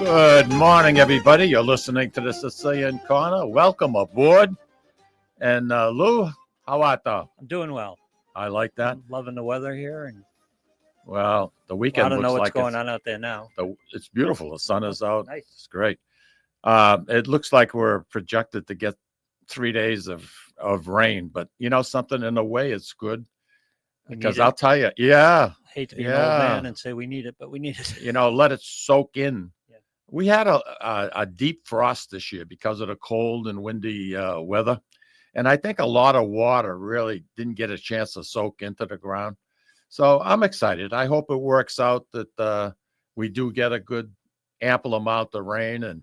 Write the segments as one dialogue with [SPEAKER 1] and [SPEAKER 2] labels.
[SPEAKER 1] Good morning, everybody. You're listening to the Sicilian Corner. Welcome aboard. And Lou, how art thou?
[SPEAKER 2] I'm doing well.
[SPEAKER 1] I like that.
[SPEAKER 2] I'm loving the weather here, and
[SPEAKER 1] Well, the weekend
[SPEAKER 2] I don't
[SPEAKER 1] looks
[SPEAKER 2] know what's
[SPEAKER 1] like
[SPEAKER 2] going on out there now.
[SPEAKER 1] it's beautiful. The sun is out.
[SPEAKER 2] Nice.
[SPEAKER 1] It's great. It looks like we're projected to get 3 days of rain, but you know something, in a way it's good. Because I'll tell you,
[SPEAKER 2] I hate to be an old man and say we need it, but we need it.
[SPEAKER 1] You know, let it soak in.
[SPEAKER 2] Yeah.
[SPEAKER 1] We had a deep frost this year because of the cold and windy weather. And I think a lot of water really didn't get a chance to soak into the ground. So I'm excited. I hope it works out that we do get a good ample amount of rain, and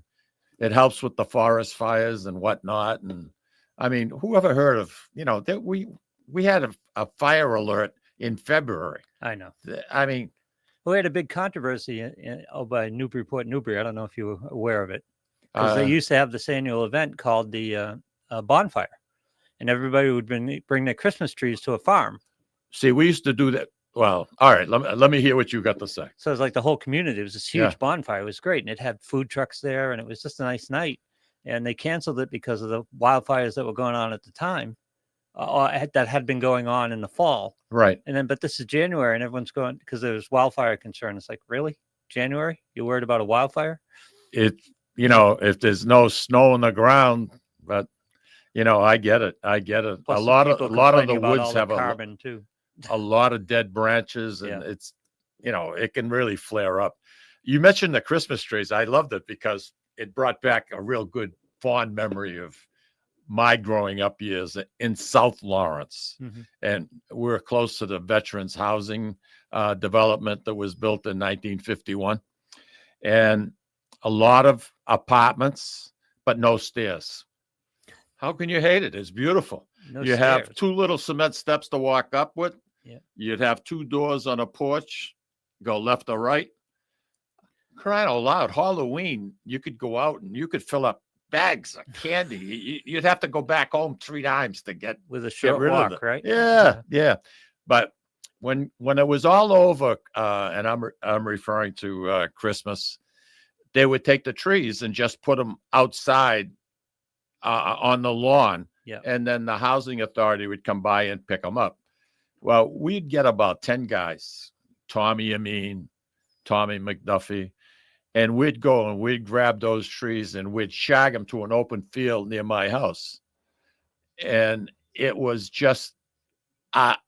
[SPEAKER 1] it helps with the forest fires and whatnot. And I mean, who ever heard of, that we had a fire alert in February.
[SPEAKER 2] I know.
[SPEAKER 1] I mean,
[SPEAKER 2] we had a big controversy by Newburyport, Newbury. I don't know if you were aware of it, because they used to have this annual event called the bonfire, and everybody would bring their Christmas trees to a farm.
[SPEAKER 1] See, we used to do that. Well, all right. Let me hear what you got to say.
[SPEAKER 2] So it was like the whole community. It was this huge bonfire. It was great, and it had food trucks there, and it was just a nice night. And they canceled it because of the wildfires that were going on at the time. That had been going on in the fall.
[SPEAKER 1] Right.
[SPEAKER 2] And then, but this is January, and everyone's going because there's wildfire concern. It's like, really? January? You're worried about a wildfire?
[SPEAKER 1] If there's no snow on the ground, but I get it.
[SPEAKER 2] Plus
[SPEAKER 1] a lot of the woods have
[SPEAKER 2] carbon too.
[SPEAKER 1] A lot of dead branches, and it's, it can really flare up. You mentioned the Christmas trees. I loved it because it brought back a real good fond memory of my growing up years in South Lawrence.
[SPEAKER 2] Mm-hmm.
[SPEAKER 1] And we're close to the veterans housing development that was built in 1951. And a lot of apartments, but no stairs. How can you hate it? It's beautiful.
[SPEAKER 2] No
[SPEAKER 1] you
[SPEAKER 2] stairs.
[SPEAKER 1] have 2 little cement steps to walk up with.
[SPEAKER 2] Yeah.
[SPEAKER 1] You'd have 2 doors on a porch, go left or right. Crying out loud, Halloween, you could go out and you could fill up bags of candy. You'd have to go back home 3 times to get
[SPEAKER 2] with a short walk, right?
[SPEAKER 1] Yeah. But when it was all over, and I'm referring to Christmas, they would take the trees and just put them outside on the lawn.
[SPEAKER 2] Yeah.
[SPEAKER 1] And then the housing authority would come by and pick them up. Well, we'd get about 10 guys, Tommy Amin, Tommy McDuffie, and we'd go and we'd grab those trees and we'd shag them to an open field near my house. And it was just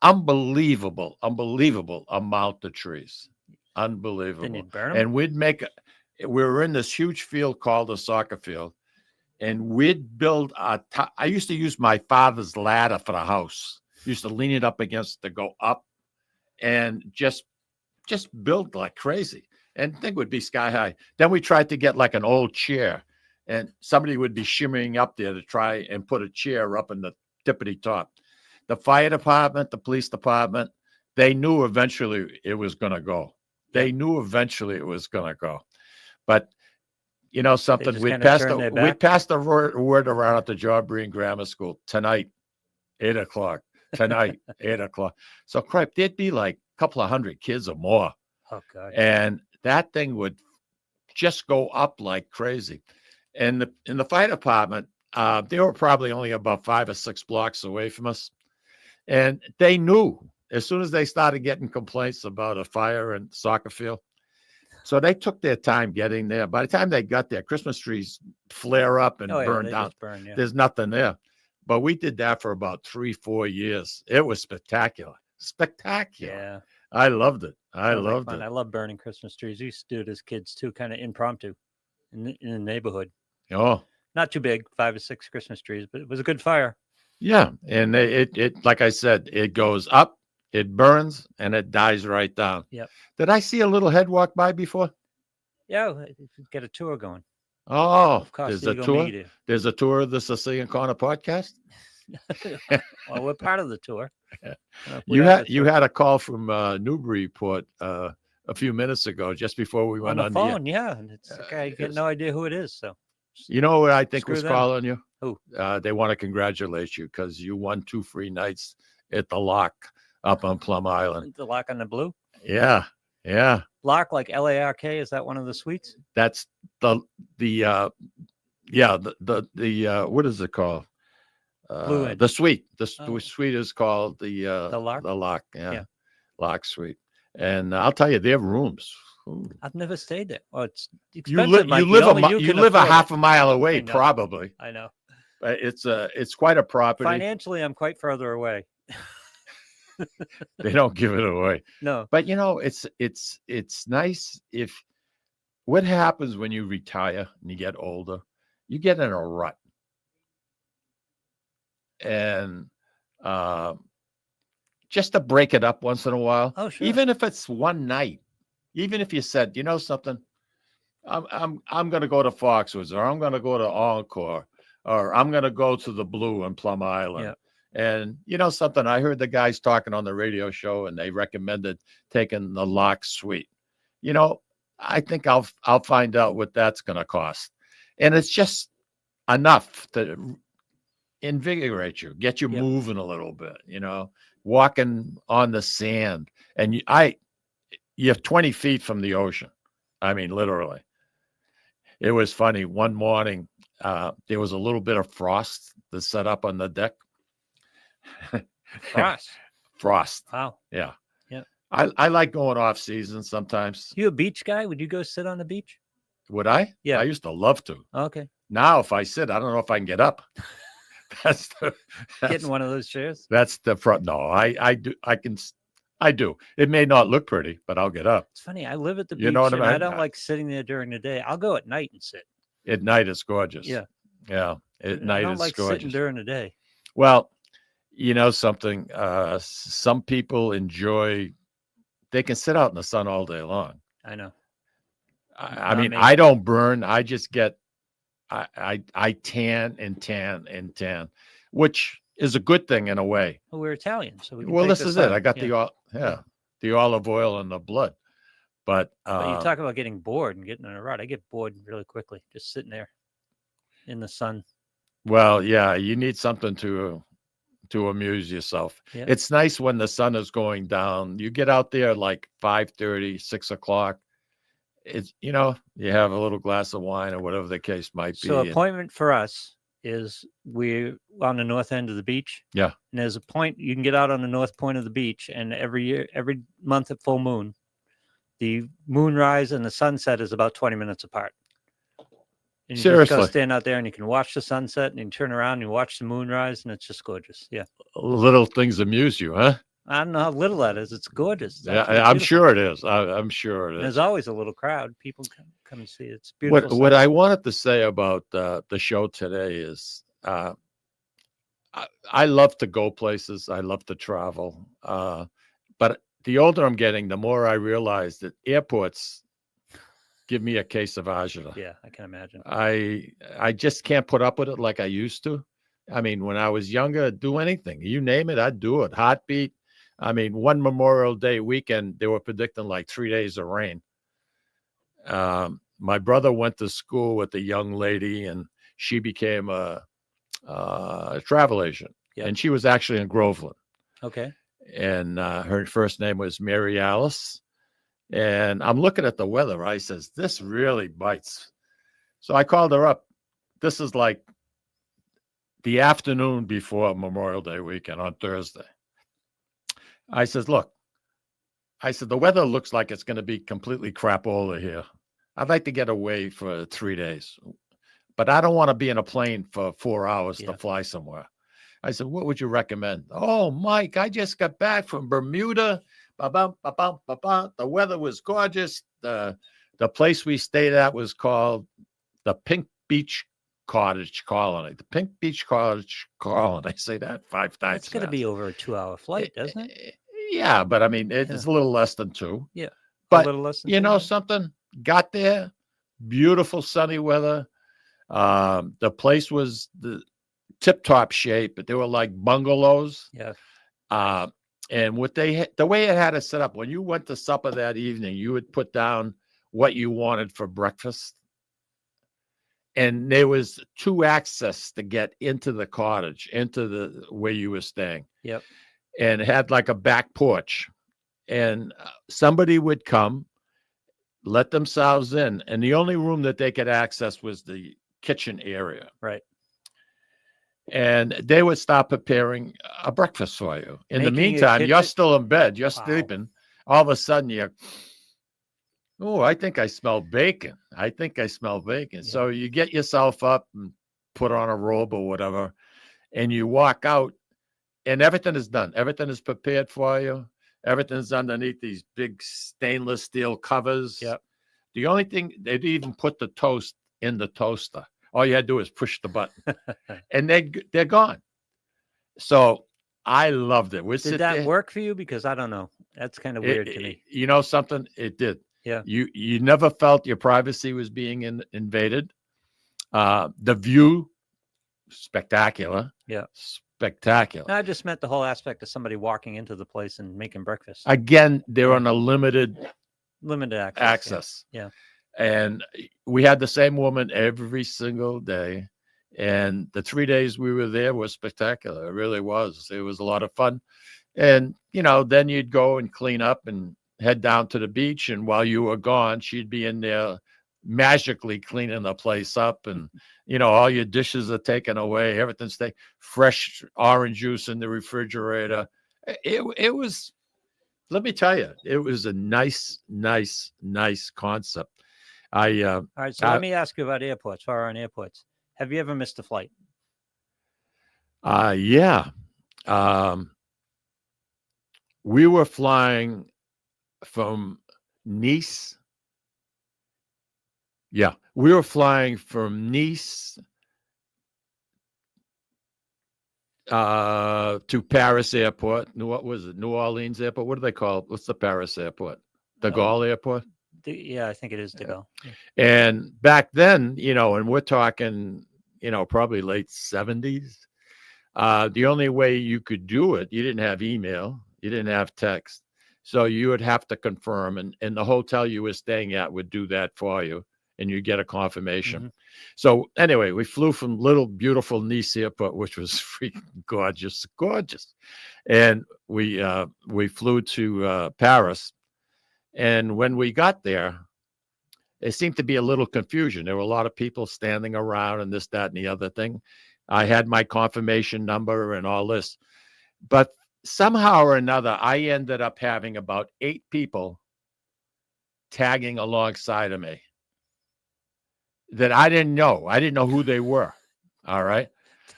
[SPEAKER 1] unbelievable amount of trees. Unbelievable.
[SPEAKER 2] Then you'd burn them?
[SPEAKER 1] And we were in this huge field called a soccer field. And we'd build I used to use my father's ladder for the house. Used to lean it up against to go up and just build like crazy. And the thing would be sky high. Then we tried to get like an old chair, and somebody would be shimmying up there to try and put a chair up in the tippity top. The fire department, the police department, they knew eventually it was going to go. But you know something, we passed the word around at the John Breen Grammar School tonight, 8:00. Tonight, 8:00. So crap, there'd be like a couple of hundred kids or more.
[SPEAKER 2] Oh God.
[SPEAKER 1] And that thing would just go up like crazy. And in the fire department, they were probably only about 5 or 6 blocks away from us. And they knew as soon as they started getting complaints about a fire in soccer field. So they took their time getting there. By the time they got there, Christmas trees flare up and burn down. There's nothing there. But we did that for about 3-4 years. It was spectacular.
[SPEAKER 2] Yeah.
[SPEAKER 1] I loved it. I loved it.
[SPEAKER 2] I love burning Christmas trees. We used to do it as kids too, kind of impromptu in the neighborhood.
[SPEAKER 1] Oh,
[SPEAKER 2] not too big, 5 or 6 Christmas trees, but it was a good fire.
[SPEAKER 1] Yeah. And it like I said, it goes up, it burns, and it dies right down.
[SPEAKER 2] Yep.
[SPEAKER 1] Did I see a little head walk by before?
[SPEAKER 2] Yeah. Get a tour going.
[SPEAKER 1] Oh, there's a tour. There's a tour of the Sicilian Corner podcast.
[SPEAKER 2] Well, we're part of the tour.
[SPEAKER 1] You had a call from Newburyport a few minutes ago, just before we went on
[SPEAKER 2] the phone. Yeah, and it's okay. You get no idea who it is. So,
[SPEAKER 1] you know what I think was calling you?
[SPEAKER 2] Who?
[SPEAKER 1] They want to congratulate you because you won 2 free nights at the Lock up on Plum Island.
[SPEAKER 2] The Lock on the Blue.
[SPEAKER 1] Yeah. Yeah.
[SPEAKER 2] Lark, like Lark. Is that one of the suites?
[SPEAKER 1] That's the what is it called?
[SPEAKER 2] Blue Inn.
[SPEAKER 1] The suite. The
[SPEAKER 2] Oh.
[SPEAKER 1] suite is called the
[SPEAKER 2] Lark?
[SPEAKER 1] The Lark. Yeah.
[SPEAKER 2] Yeah.
[SPEAKER 1] Lark suite. And I'll tell you, their rooms. Ooh.
[SPEAKER 2] I've never stayed there. Oh, it's
[SPEAKER 1] You
[SPEAKER 2] expensive.
[SPEAKER 1] live
[SPEAKER 2] Mikey. Only you
[SPEAKER 1] you
[SPEAKER 2] can
[SPEAKER 1] live a
[SPEAKER 2] afford
[SPEAKER 1] half
[SPEAKER 2] it.
[SPEAKER 1] a mile away,
[SPEAKER 2] I know.
[SPEAKER 1] probably.
[SPEAKER 2] I know.
[SPEAKER 1] But it's quite a property.
[SPEAKER 2] Financially, I'm quite further away.
[SPEAKER 1] They don't give it away.
[SPEAKER 2] No.
[SPEAKER 1] But it's nice if what happens when you retire and you get older, you get in a rut. And just to break it up once in a while.
[SPEAKER 2] Oh, sure.
[SPEAKER 1] Even if it's one night, even if you said, you know something, I'm going to go to Foxwoods, or I'm going to go to Encore, or I'm going to go to the Blue in Plum Island.
[SPEAKER 2] Yeah.
[SPEAKER 1] And you know something, I heard the guys talking on the radio show, and they recommended taking the Lark Suite. You know, I think I'll find out what that's going to cost, and it's just enough to invigorate you, get you
[SPEAKER 2] Yep.
[SPEAKER 1] moving a little bit. You know, walking on the sand, and you're 20 feet from the ocean. I mean, literally. It was funny. One morning, there was a little bit of frost that set up on the deck. Frost.
[SPEAKER 2] Wow.
[SPEAKER 1] Yeah.
[SPEAKER 2] Yeah.
[SPEAKER 1] I like going off season sometimes.
[SPEAKER 2] You a beach guy? Would you go sit on the beach?
[SPEAKER 1] Would I?
[SPEAKER 2] Yeah.
[SPEAKER 1] I used to love to.
[SPEAKER 2] Okay.
[SPEAKER 1] Now, if I sit, I don't know if I can get up. That's
[SPEAKER 2] Getting one of those chairs.
[SPEAKER 1] That's the front. No, I do. I do. It may not look pretty, but I'll get up.
[SPEAKER 2] It's funny. I live at the beach,
[SPEAKER 1] You know what I
[SPEAKER 2] and I
[SPEAKER 1] mean?
[SPEAKER 2] don't like sitting there during the day. I'll go at night and sit.
[SPEAKER 1] At night, it's gorgeous.
[SPEAKER 2] Yeah.
[SPEAKER 1] Yeah. At
[SPEAKER 2] I
[SPEAKER 1] night,
[SPEAKER 2] don't
[SPEAKER 1] it's
[SPEAKER 2] like
[SPEAKER 1] gorgeous.
[SPEAKER 2] sitting during the day.
[SPEAKER 1] Well, you know something. Some people enjoy. They can sit out in the sun all day long.
[SPEAKER 2] I know.
[SPEAKER 1] I mean,
[SPEAKER 2] me.
[SPEAKER 1] I don't burn. I just get. I tan and tan and tan, which is a good thing in a way.
[SPEAKER 2] Well, we're Italian, so we can
[SPEAKER 1] Well,
[SPEAKER 2] take
[SPEAKER 1] this
[SPEAKER 2] the
[SPEAKER 1] is it.
[SPEAKER 2] sun.
[SPEAKER 1] I got the olive oil in the blood. But
[SPEAKER 2] you talk about getting bored and getting in a rut. I get bored really quickly just sitting there in the sun.
[SPEAKER 1] Well, yeah, you need something to amuse yourself.
[SPEAKER 2] Yeah.
[SPEAKER 1] It's nice when the sun is going down. You get out there like 5:30, 6 o'clock. It's, you have a little glass of wine or whatever the case might be.
[SPEAKER 2] So appointment for us is we're on the north end of the beach.
[SPEAKER 1] Yeah.
[SPEAKER 2] And there's a point you can get out on the north point of the beach, and every month at full moon, the moonrise and the sunset is about 20 minutes apart. And you just go
[SPEAKER 1] Seriously.
[SPEAKER 2] stand out there and you can watch the sunset, and you can turn around and you watch the moonrise, and it's just gorgeous. Yeah.
[SPEAKER 1] Little things amuse you, huh?
[SPEAKER 2] I don't know how little that is. It's gorgeous. It's
[SPEAKER 1] Yeah,
[SPEAKER 2] absolutely
[SPEAKER 1] I'm
[SPEAKER 2] beautiful.
[SPEAKER 1] sure it is. I'm sure it is.
[SPEAKER 2] There's always a little crowd. People come and see it. It's beautiful.
[SPEAKER 1] What I wanted to say about the show today is I love to go places. I love to travel. But the older I'm getting, the more I realize that airports give me a case of agita.
[SPEAKER 2] Yeah, I can imagine.
[SPEAKER 1] I just can't put up with it like I used to. I mean, when I was younger, I'd do anything. You name it, I'd do it. Heartbeat. I mean, one Memorial Day weekend, they were predicting like 3 days of rain. My brother went to school with a young lady, and she became a travel agent.
[SPEAKER 2] Yep.
[SPEAKER 1] And she was actually in Groveland.
[SPEAKER 2] Okay.
[SPEAKER 1] And her first name was Mary Alice. And I'm looking at the weather. I says, this really bites. So I called her up. This is like the afternoon before Memorial Day weekend on Thursday. I says, look, the weather looks like it's going to be completely crapola here. I'd like to get away for 3 days, but I don't want to be in a plane for 4 hours to fly somewhere. I said, what would you recommend? Oh, Mike, I just got back from Bermuda. The weather was gorgeous. The place we stayed at was called the Pink Beach Cottage Colony. The Pink Beach Cottage Colony. I say that 5 times.
[SPEAKER 2] It's going to be over a 2-hour flight, doesn't it?
[SPEAKER 1] Yeah, but I mean, it's a little less than 2.
[SPEAKER 2] Yeah.
[SPEAKER 1] But
[SPEAKER 2] a little less than
[SPEAKER 1] you
[SPEAKER 2] 2
[SPEAKER 1] know
[SPEAKER 2] hours.
[SPEAKER 1] something? Got there, beautiful sunny weather. The place was the tip-top shape, but they were like bungalows.
[SPEAKER 2] Yeah.
[SPEAKER 1] And the way it had it set up, when you went to supper that evening, you would put down what you wanted for breakfast. And there was 2 access to get into the cottage, into the where you were staying.
[SPEAKER 2] Yep.
[SPEAKER 1] And it had like a back porch. and somebody would come, let themselves in, and the only room that they could access was the kitchen area.
[SPEAKER 2] Right.
[SPEAKER 1] And they would start preparing a breakfast for you. In the
[SPEAKER 2] Making a
[SPEAKER 1] meantime, you're
[SPEAKER 2] kitchen-
[SPEAKER 1] still in bed, you're
[SPEAKER 2] Wow.
[SPEAKER 1] sleeping. All of a sudden, you're, oh, I think I smell bacon. I think I smell bacon.
[SPEAKER 2] Yeah.
[SPEAKER 1] So you get yourself up and put on a robe or whatever, and you walk out, and everything is done. Everything is prepared for you. Everything's underneath these big stainless steel covers.
[SPEAKER 2] Yep.
[SPEAKER 1] The only thing, they'd even put the toast in the toaster. All you had to do is push the button, and they're gone. So I loved it.
[SPEAKER 2] Did that work for you? Because I don't know. That's kind of weird to me.
[SPEAKER 1] You know something? It did.
[SPEAKER 2] Yeah.
[SPEAKER 1] You never felt your privacy was being invaded. The view, spectacular.
[SPEAKER 2] Yeah.
[SPEAKER 1] Spectacular.
[SPEAKER 2] No, I just meant the whole aspect of somebody walking into the place and making breakfast.
[SPEAKER 1] Again, they're on a limited
[SPEAKER 2] access. Yeah.
[SPEAKER 1] And we had the same woman every single day. And the 3 days we were there was spectacular. It really was. It was a lot of fun. And, then you'd go and clean up and head down to the beach. And while you were gone, she'd be in there magically cleaning the place up. And, all your dishes are taken away. Everything's fresh orange juice in the refrigerator. It was, let me tell you, it was a nice concept.
[SPEAKER 2] All right. So let me ask you about airports. While we're on airports, have you ever missed a flight?
[SPEAKER 1] Yeah. We were flying from Nice. Yeah, we were flying from Nice to Paris Airport. What was it? New Orleans Airport? What do they call it? What's the Paris Airport? De Gaulle Airport?
[SPEAKER 2] Yeah, I think it is De Gaulle. Yeah.
[SPEAKER 1] And back then, and we're talking, probably late 70s. The only way you could do it, you didn't have email, you didn't have text. So you would have to confirm, and the hotel you were staying at would do that for you, and you get a confirmation.
[SPEAKER 2] Mm-hmm.
[SPEAKER 1] So anyway, we flew from little beautiful Nice Airport, which was freaking gorgeous. And we flew to Paris. And when we got there, there seemed to be a little confusion. There were a lot of people standing around and this, that, and the other thing. I had my confirmation number and all this. But somehow or another, I ended up having about 8 people tagging alongside of me that I didn't know. I didn't know who they were. All right.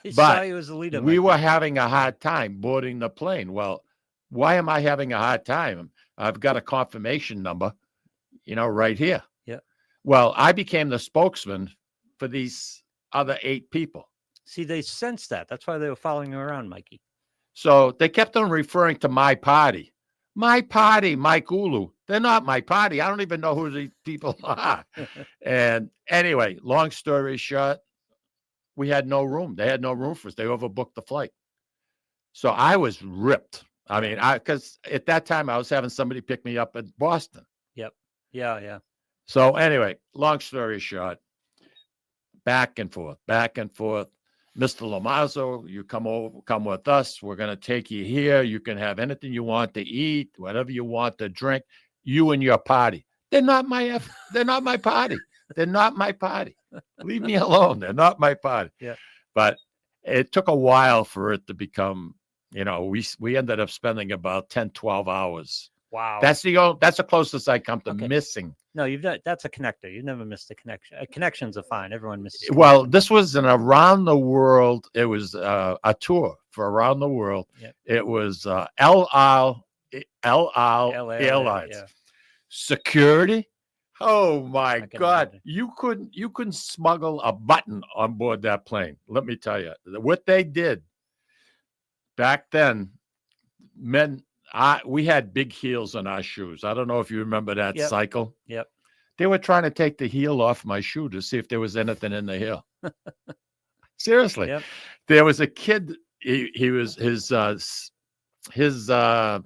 [SPEAKER 2] They saw you as the leader.
[SPEAKER 1] We were having a hard time boarding the plane. Well, why am I having a hard time? I've got a confirmation number, right here.
[SPEAKER 2] Yeah.
[SPEAKER 1] Well, I became the spokesman for these other 8 people.
[SPEAKER 2] See, they sensed that. That's why they were following you around, Mikey.
[SPEAKER 1] So they kept on referring to my party. My party, Mike Ulu. They're not my party. I don't even know who these people are. And anyway, long story short, we had no room. They had no room for us. They overbooked the flight. So I was ripped. I mean, because at that time I was having somebody pick me up at Boston.
[SPEAKER 2] Yep. Yeah.
[SPEAKER 1] So anyway, long story short, back and forth. Mr. Lomazzo, you come with us. We're going to take you here. You can have anything you want to eat, whatever you want to drink. You and your party. They're not my party. They're not my party. Leave me alone. They're not my party.
[SPEAKER 2] Yeah.
[SPEAKER 1] But it took a while for it to become, we ended up spending about 10, 12 hours.
[SPEAKER 2] Wow.
[SPEAKER 1] That's the closest I come to missing.
[SPEAKER 2] No, that's a connector. You've never missed a connection. Connections are fine. Everyone misses.
[SPEAKER 1] Well, this was an around the world. It was a tour for around the world.
[SPEAKER 2] Yep.
[SPEAKER 1] It was El Al Airlines.
[SPEAKER 2] Yeah.
[SPEAKER 1] Security. Oh my God.
[SPEAKER 2] Imagine.
[SPEAKER 1] You couldn't smuggle a button on board that plane. Let me tell you what they did back then. We had big heels on our shoes. I don't know if you remember that cycle.
[SPEAKER 2] Yep.
[SPEAKER 1] They were trying to take the heel off my shoe to see if there was anything in the heel. Seriously.
[SPEAKER 2] Yep.
[SPEAKER 1] There was a kid. He was his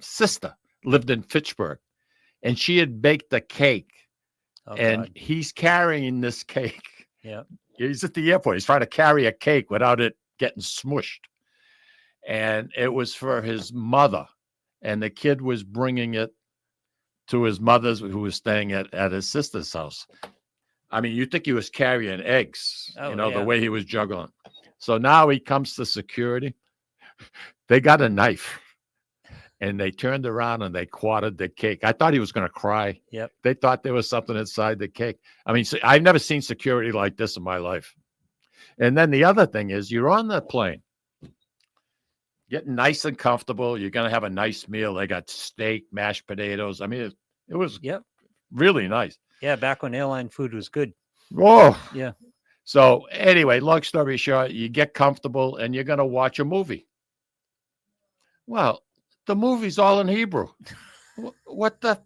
[SPEAKER 1] sister lived in Fitchburg, and she had baked a cake.
[SPEAKER 2] Oh,
[SPEAKER 1] and
[SPEAKER 2] God.
[SPEAKER 1] He's carrying this cake.
[SPEAKER 2] Yeah.
[SPEAKER 1] He's at the airport. He's trying to carry a cake without it getting smushed. And it was for his mother. And the kid was bringing it to his mother's, who was staying at his sister's house. I mean, you think he was carrying eggs,
[SPEAKER 2] Oh,
[SPEAKER 1] the
[SPEAKER 2] yeah.
[SPEAKER 1] way he was juggling. So now he comes to security. They got a knife, and they turned around and they quartered the cake. I thought he was going to cry.
[SPEAKER 2] Yep.
[SPEAKER 1] They thought there was something inside the cake. I mean, I've never seen security like this in my life. And then the other thing is, you're on the plane, getting nice and comfortable. You're going to have a nice meal. They got steak, mashed potatoes. I mean, it was really nice.
[SPEAKER 2] Yeah, back when airline food was good.
[SPEAKER 1] Oh,
[SPEAKER 2] yeah.
[SPEAKER 1] So anyway, long story short, you get comfortable and you're going to watch a movie. Well, the movie's all in Hebrew. What the?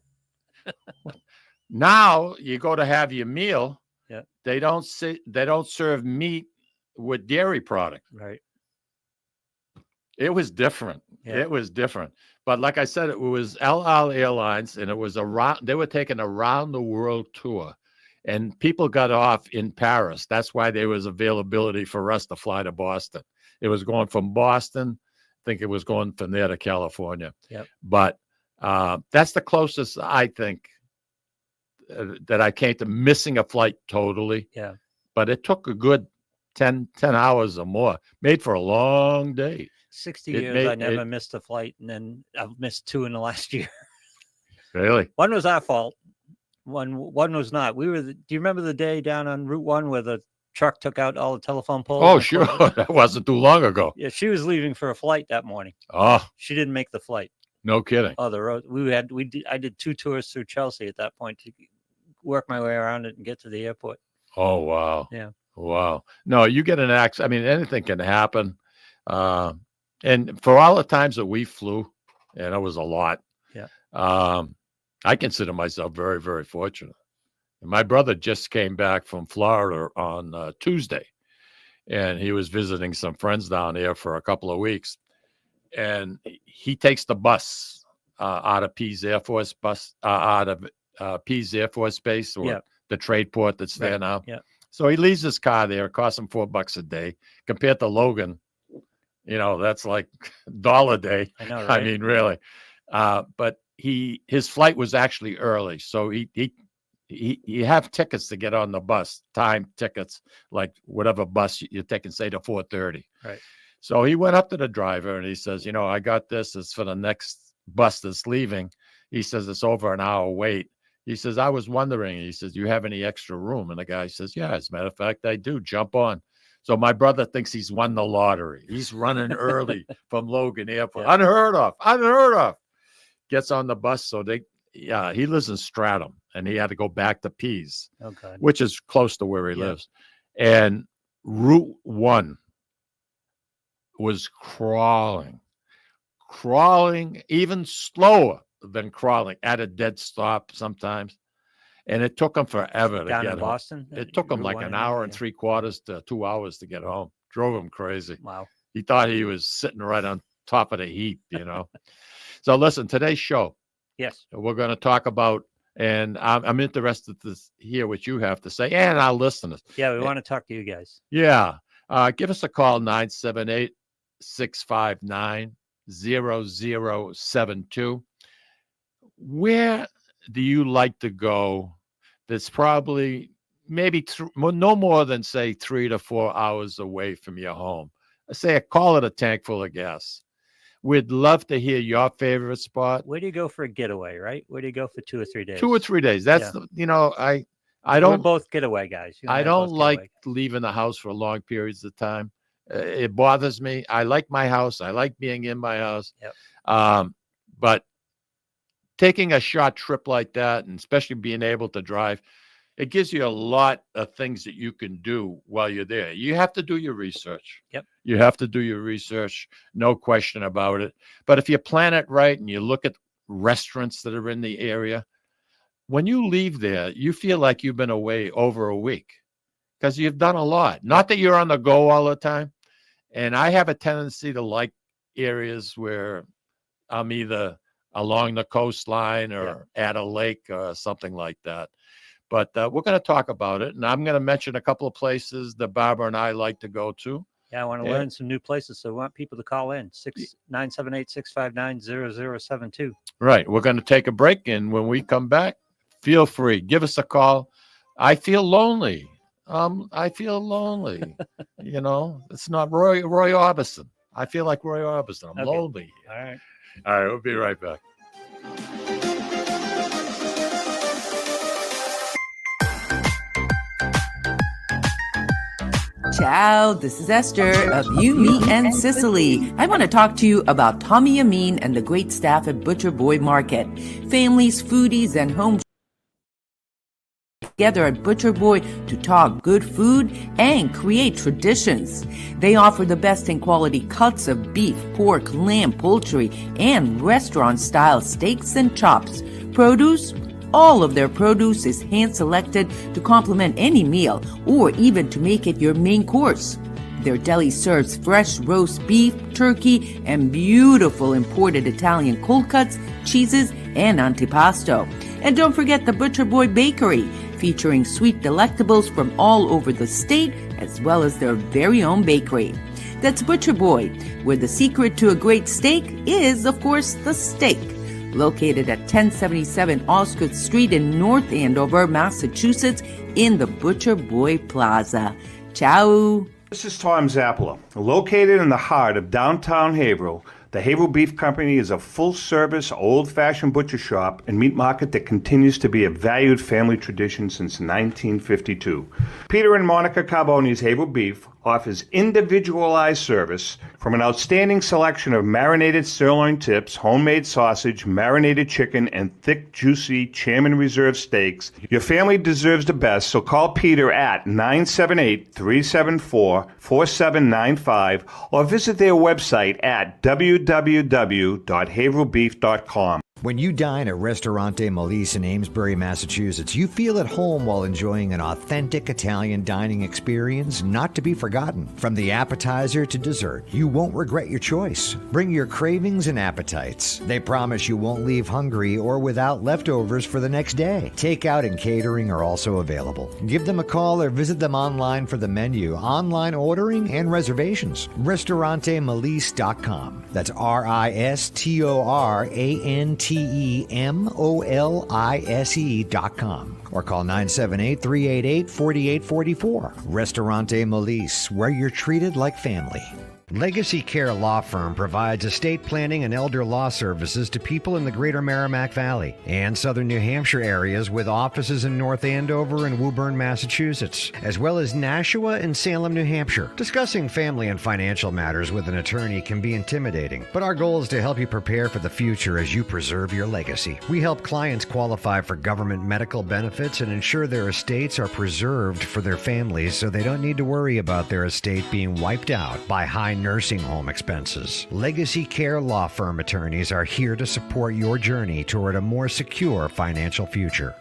[SPEAKER 1] Now you go to have your meal.
[SPEAKER 2] Yeah.
[SPEAKER 1] They don't serve meat with dairy product.
[SPEAKER 2] Right.
[SPEAKER 1] It was different.
[SPEAKER 2] Yeah.
[SPEAKER 1] It was different. But like I said, it was El Al Airlines, and it was they were taking a round the world tour, and people got off in Paris. That's why there was availability for us to fly to Boston. It was going from Boston. I think it was going from there to California.
[SPEAKER 2] Yep.
[SPEAKER 1] But that's the closest I think that I came to missing a flight totally.
[SPEAKER 2] Yeah.
[SPEAKER 1] But it took a good 10 hours or more. Made for a long day.
[SPEAKER 2] 60 years, I never missed a flight, and then I've missed 2 in the last year.
[SPEAKER 1] Really?
[SPEAKER 2] One was our fault. One was not. Do you remember the day down on Route 1 where the truck took out all the telephone poles?
[SPEAKER 1] Oh, sure. That wasn't too long ago.
[SPEAKER 2] Yeah, she was leaving for a flight that morning.
[SPEAKER 1] Oh.
[SPEAKER 2] She didn't make the flight.
[SPEAKER 1] No kidding.
[SPEAKER 2] Oh, the road. I did 2 tours through Chelsea at that point to work my way around it and get to the airport.
[SPEAKER 1] Oh, wow.
[SPEAKER 2] Yeah.
[SPEAKER 1] Wow. No, you get an accident. I mean, anything can happen. And for all the times that we flew, and it was a lot.
[SPEAKER 2] Yeah.
[SPEAKER 1] I consider myself very, very fortunate. And my brother just came back from Florida on Tuesday, and he was visiting some friends down there for a couple of weeks. And he takes the bus out of Pease Air Force Base, or the trade port that's there now.
[SPEAKER 2] Yeah.
[SPEAKER 1] So he leaves his car there. It costs him $4 a day. Compared to Logan, that's like $1 a day.
[SPEAKER 2] I know, right?
[SPEAKER 1] I mean, really. But his flight was actually early, so he have tickets to get on the bus, time tickets, like whatever bus you're taking, say to 4:30.
[SPEAKER 2] Right.
[SPEAKER 1] So he went up to the driver and he says, I got this. It's for the next bus that's leaving. He says, it's over an hour wait. He says, I was wondering. He says, do you have any extra room? And the guy says, yeah, as a matter of fact, I do. Jump on. So my brother thinks he's won the lottery. He's running early from Logan Airport. Yeah. Unheard of. Gets on the bus. So he lives in Stratham, and he had to go back to Pease, which is close to where he lives. And Route 1 was crawling even slower than crawling at a dead stop sometimes. And it took him forever to get home.
[SPEAKER 2] Boston?
[SPEAKER 1] It took him like an hour and 3/4 to 2 hours to get home. Drove him crazy.
[SPEAKER 2] Wow.
[SPEAKER 1] He thought he was sitting right on top of the heap, So listen, today's show.
[SPEAKER 2] Yes.
[SPEAKER 1] We're going to talk about, and I'm interested to hear what you have to say, and our listeners.
[SPEAKER 2] Yeah, we want to talk to you guys.
[SPEAKER 1] Yeah. Give us a call, 978-659-0072. Where do you like to go that's probably maybe no more than, say, 3 to 4 hours away from your home? Call it a tank full of gas. We'd love to hear your favorite spot.
[SPEAKER 2] Where do you go for a getaway, right? Where do you go for 2 or 3 days?
[SPEAKER 1] 2 or 3 days. That's, I don't.
[SPEAKER 2] We're both getaway guys.
[SPEAKER 1] I don't like leaving the house for long periods of time. It bothers me. I like my house. I like being in my house.
[SPEAKER 2] Yep.
[SPEAKER 1] But taking a short trip like that, and especially being able to drive, it gives you a lot of things that you can do while you're there. You have to do your research.
[SPEAKER 2] Yep.
[SPEAKER 1] You have to do your research. No question about it. But if you plan it right and you look at restaurants that are in the area, when you leave there, you feel like you've been away over a week because you've done a lot. Not that you're on the go all the time. And I have a tendency to like areas where I'm either along the coastline or at a lake or something like that. But we're going to talk about it. And I'm going to mention a couple of places that Barbara and I like to go to.
[SPEAKER 2] Yeah, I want to learn some new places, so I want people to call in, 978-659-0072.
[SPEAKER 1] Right. We're going to take a break, and when we come back, feel free. Give us a call. I feel lonely. I feel lonely. It's not Roy Orbison. I feel like Roy Orbison. I'm lonely.
[SPEAKER 2] All right.
[SPEAKER 1] All right, we'll be right back.
[SPEAKER 3] Ciao, this is Esther of You, Me, and Sicily. I want to talk to you about Tommy Amin and the great staff at Butcher Boy Market. Families, foodies, and home together at Butcher Boy to talk good food and create traditions. They offer the best in quality cuts of beef, pork, lamb, poultry, and restaurant-style steaks and chops. Produce? All of their produce is hand-selected to complement any meal or even to make it your main course. Their deli serves fresh roast beef, turkey, and beautiful imported Italian cold cuts, cheeses, and antipasto. And don't forget the Butcher Boy Bakery, featuring sweet delectables from all over the state, as well as their very own bakery. That's Butcher Boy, where the secret to a great steak is, of course, the steak. Located at 1077 Osgood Street in North Andover, Massachusetts, in the Butcher Boy Plaza. Ciao.
[SPEAKER 4] This is Tom Zappala. Located in the heart of downtown Haverhill, the Haverhill Beef Company is a full-service, old-fashioned butcher shop and meat market that continues to be a valued family tradition since 1952. Peter and Monica Carboni's Haverhill Beef offers individualized service from an outstanding selection of marinated sirloin tips, homemade sausage, marinated chicken, and thick, juicy Chairman Reserve steaks. Your family deserves the best, so call Peter at 978-374-4795 or visit their website at www.haverhillbeef.com.
[SPEAKER 5] When you dine at Ristorante Melisse in Amesbury, Massachusetts, you feel at home while enjoying an authentic Italian dining experience not to be forgotten. From the appetizer to dessert, you won't regret your choice. Bring your cravings and appetites. They promise you won't leave hungry or without leftovers for the next day. Takeout and catering are also available. Give them a call or visit them online for the menu, online ordering, and reservations. RistoranteMelisse.com. That's RistoranteMolise.com or call 978-388-4844. Ristorante Melisse, where you're treated like family. Legacy Care Law Firm provides estate planning and elder law services to people in the greater Merrimack Valley and southern New Hampshire areas with offices in North Andover and Woburn, Massachusetts, as well as Nashua and Salem, New Hampshire. Discussing family and financial matters with an attorney can be intimidating, but our goal is to help you prepare for the future as you preserve your legacy. We help clients qualify for government medical benefits and ensure their estates are preserved for their families so they don't need to worry about their estate being wiped out by high nursing home expenses. Legacy Care Law Firm attorneys are here to support your journey toward a more secure financial future.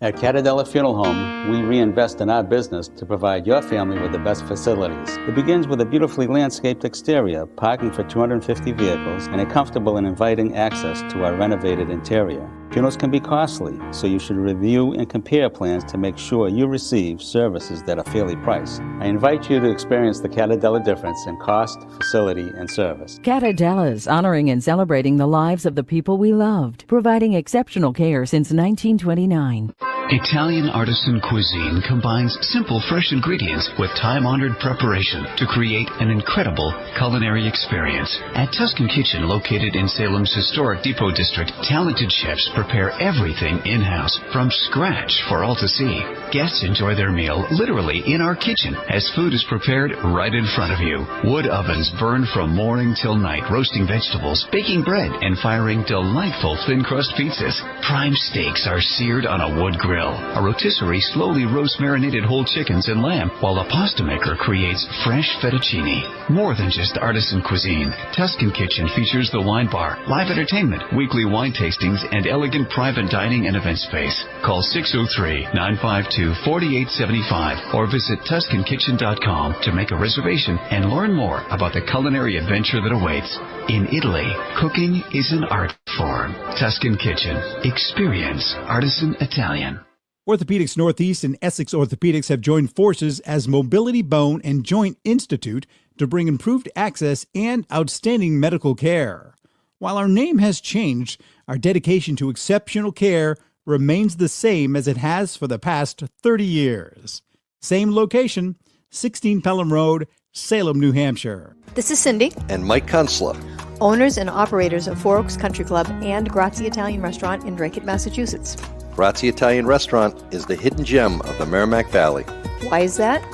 [SPEAKER 6] At Catadella Funeral Home, we reinvest in our business to provide your family with the best facilities. It begins with a beautifully landscaped exterior, parking for 250 vehicles, and a comfortable and inviting access to our renovated interior. Funerals can be costly, so you should review and compare plans to make sure you receive services that are fairly priced. I invite you to experience the Catadella difference in cost, facility, and service.
[SPEAKER 7] Catadella's honoring and celebrating the lives of the people we loved, providing exceptional care since 1929.
[SPEAKER 8] Italian artisan cuisine combines simple, fresh ingredients with time-honored preparation to create an incredible culinary experience. At Tuscan Kitchen, located in Salem's historic Depot District, talented chefs prepare everything in-house from scratch for all to see. Guests enjoy their meal literally in our kitchen as food is prepared right in front of you. Wood ovens burn from morning till night, roasting vegetables, baking bread, and firing delightful thin-crust pizzas. Prime steaks are seared on a wood grill. A rotisserie slowly roasts marinated whole chickens and lamb, while a pasta maker creates fresh fettuccine. More than just artisan cuisine, Tuscan Kitchen features the wine bar, live entertainment, weekly wine tastings, and elegant private dining and event space. Call 603-952-4875 or visit TuscanKitchen.com to make a reservation and learn more about the culinary adventure that awaits. In Italy, cooking is an art form. Tuscan Kitchen. Experience artisan Italian.
[SPEAKER 9] Orthopedics Northeast and Essex Orthopedics have joined forces as Mobility Bone and Joint Institute to bring improved access and outstanding medical care. While our name has changed, our dedication to exceptional care remains the same as it has for the past 30 years. Same location, 16 Pelham Road, Salem, New Hampshire.
[SPEAKER 10] This is Cindy,
[SPEAKER 11] and Mike Kunstler,
[SPEAKER 10] owners and operators of Four Oaks Country Club and Grazie Italian Restaurant in Drake, Massachusetts.
[SPEAKER 11] Grazie Italian Restaurant is the hidden gem of the Merrimack Valley.
[SPEAKER 10] Why is that?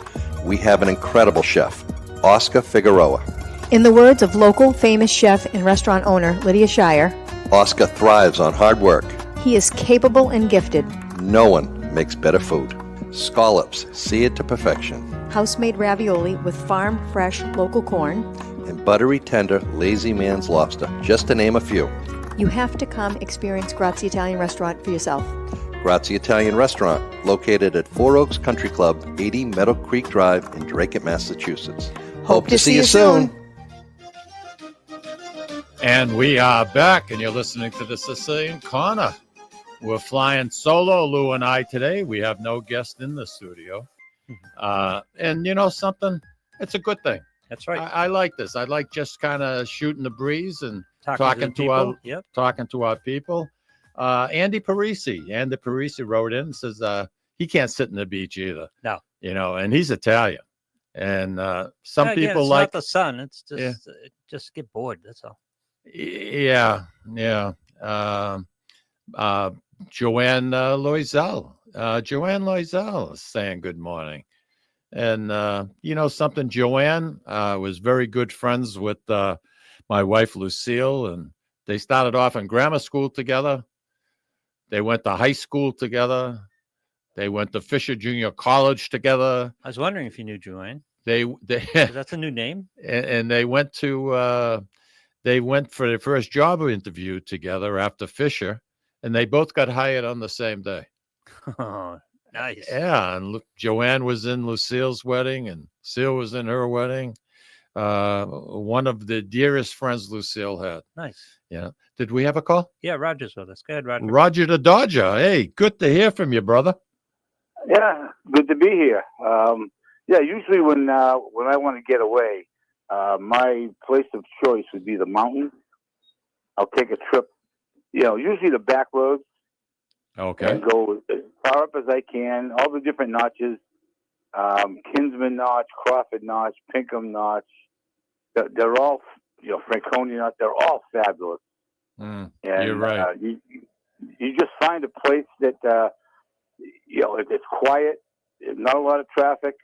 [SPEAKER 11] We have an incredible chef, Oscar Figueroa.
[SPEAKER 10] In the words of local famous chef and restaurant owner Lydia Shire,
[SPEAKER 11] Oscar thrives on hard work.
[SPEAKER 10] He is capable and gifted.
[SPEAKER 11] No one makes better food. Scallops, seared to perfection.
[SPEAKER 10] House-made ravioli with farm-fresh local corn.
[SPEAKER 11] And buttery, tender, lazy man's lobster, just to name a few.
[SPEAKER 10] You have to come experience Grazie Italian Restaurant for yourself.
[SPEAKER 11] Grazie Italian Restaurant, located at Four Oaks Country Club, 80 Meadow Creek Drive in Drake, Massachusetts. Hope to see you soon.
[SPEAKER 1] And we are back, and you're listening to the Sicilian Corner. We're flying solo, Lou and I, today. We have no guest in the studio. And you know something? It's a good thing.
[SPEAKER 2] That's right.
[SPEAKER 1] I like this. I like just kind of shooting the breeze and talking to our people. Andy Parisi wrote in and says he can't sit in the beach either.
[SPEAKER 2] No.
[SPEAKER 1] You know, and he's Italian. And some people
[SPEAKER 2] it's
[SPEAKER 1] like
[SPEAKER 2] not the sun. It's just just get bored. That's all.
[SPEAKER 1] Yeah. Joanne Loisel. Joanne Loisel is saying good morning. And you know something, Joanne was very good friends with my wife Lucille, and they started off in grammar school together. They went to high school together. They went to Fisher Junior College together.
[SPEAKER 2] I was wondering if you knew Joanne.
[SPEAKER 1] They
[SPEAKER 2] That's a new name.
[SPEAKER 1] And they went for their first job interview together after Fisher, and they both got hired on the same day.
[SPEAKER 2] Oh, nice.
[SPEAKER 1] Yeah, and Joanne was in Lucille's wedding, and Lucille was in her wedding. One of the dearest friends Lucille had.
[SPEAKER 2] Nice.
[SPEAKER 1] Yeah. Did we have a call?
[SPEAKER 2] Yeah, Roger's with us. Go ahead, Roger.
[SPEAKER 1] Roger the Dodger. Hey, good to hear from you, brother.
[SPEAKER 12] Yeah, good to be here. Usually when I want to get away, my place of choice would be the mountains. I'll take a trip, usually the back roads.
[SPEAKER 1] Okay.
[SPEAKER 12] And go as far up as I can, all the different notches, Kinsman Notch, Crawford Notch, Pinkham Notch. They're all, Franconia Notch. They're all fabulous.
[SPEAKER 1] And
[SPEAKER 12] you're
[SPEAKER 1] right.
[SPEAKER 12] You just find a place that, it's quiet, not a lot of traffic,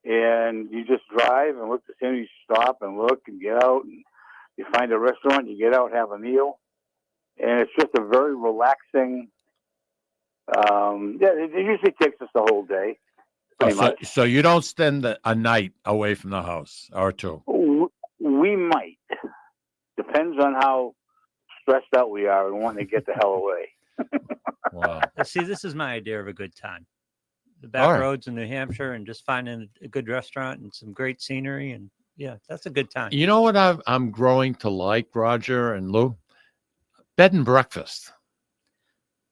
[SPEAKER 12] and you just drive and look to see, you stop and look and get out, and you find a restaurant, you get out, have a meal, and it's just a very relaxing. It usually takes us the whole day.
[SPEAKER 1] So you don't spend a night away from the house or two?
[SPEAKER 12] We might. Depends on how stressed out we are and wanting to get the hell away.
[SPEAKER 1] Wow.
[SPEAKER 2] See, this is my idea of a good time. The back roads in New Hampshire and just finding a good restaurant and some great scenery. And yeah, that's a good time.
[SPEAKER 1] You know what I'm growing to like, Roger and Lou? Bed and breakfast.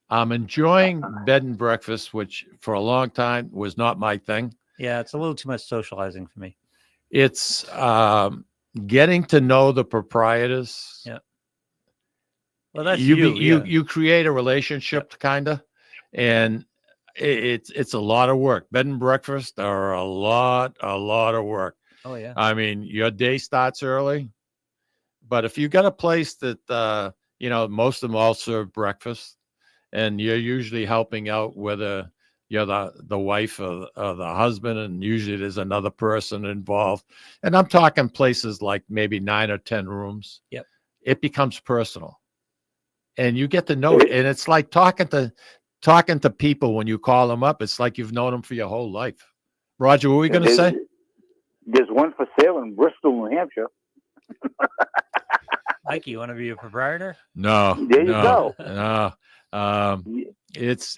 [SPEAKER 1] I'm enjoying bed and breakfast, which for a long time was not my thing.
[SPEAKER 2] Yeah, it's a little too much socializing for me.
[SPEAKER 1] It's getting to know the proprietors.
[SPEAKER 2] Yeah. Well, that's
[SPEAKER 1] you create a relationship, kind of, and it's a lot of work. Bed and breakfast are a lot of work.
[SPEAKER 2] Oh yeah.
[SPEAKER 1] I mean, your day starts early, but if you got a place that most of them all serve breakfast, and you're usually helping out, whether you're the wife or the husband, and usually there's another person involved. And I'm talking places like maybe 9 or 10 rooms.
[SPEAKER 2] Yep.
[SPEAKER 1] It becomes personal, and you get to know it. And it's like talking to people when you call them up. It's like you've known them for your whole life. Roger, what were we going to say?
[SPEAKER 12] There's one for sale in Bristol, New Hampshire.
[SPEAKER 2] Mike, you want to be a proprietor?
[SPEAKER 1] No.
[SPEAKER 12] There you go.
[SPEAKER 1] No. It's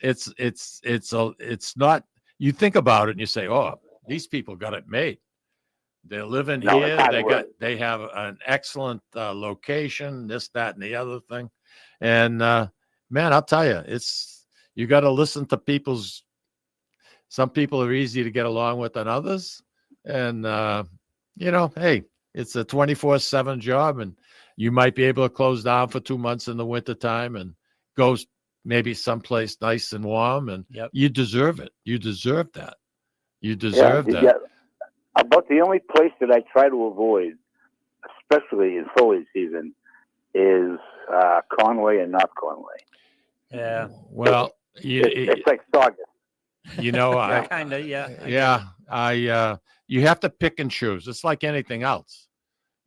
[SPEAKER 1] not. You think about it and you say, "Oh, these people got it made. They're living here. They have an excellent location. This, that, and the other thing." And man, I'll tell you, You got to listen to people's. Some people are easy to get along with than others, and hey, it's a 24/7 job, and you might be able to close down for 2 months in the wintertime and go maybe someplace nice and warm, and you deserve it. You deserve that. You deserve that.
[SPEAKER 12] Yeah. About the only place that I try to avoid, especially in foliage season, is Conway and North Conway.
[SPEAKER 2] Yeah.
[SPEAKER 1] Well,
[SPEAKER 12] it's like Saugus.
[SPEAKER 1] I
[SPEAKER 2] kind of,
[SPEAKER 1] you have to pick and choose. It's like anything else.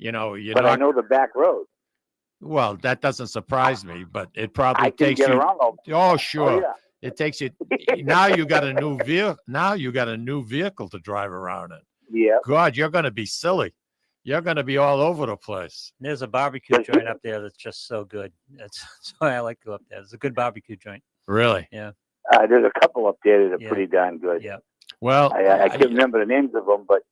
[SPEAKER 12] But I know the back road.
[SPEAKER 1] Well, that doesn't surprise me, but it probably
[SPEAKER 12] I can
[SPEAKER 1] takes
[SPEAKER 12] get
[SPEAKER 1] you.
[SPEAKER 12] around all.
[SPEAKER 1] Oh, sure.
[SPEAKER 12] Oh, yeah.
[SPEAKER 1] It takes you. Now you got a new vehicle. Now you got a new vehicle to drive around in.
[SPEAKER 12] Yeah.
[SPEAKER 1] God, you're going to be silly. You're going to be all over the place.
[SPEAKER 2] There's a barbecue joint up there that's just so good. That's why I like to go up there. It's a good barbecue joint.
[SPEAKER 1] Really?
[SPEAKER 2] Yeah.
[SPEAKER 12] There's a couple up there that are pretty darn good.
[SPEAKER 2] Yeah.
[SPEAKER 1] Well,
[SPEAKER 12] I can't remember the names of them, but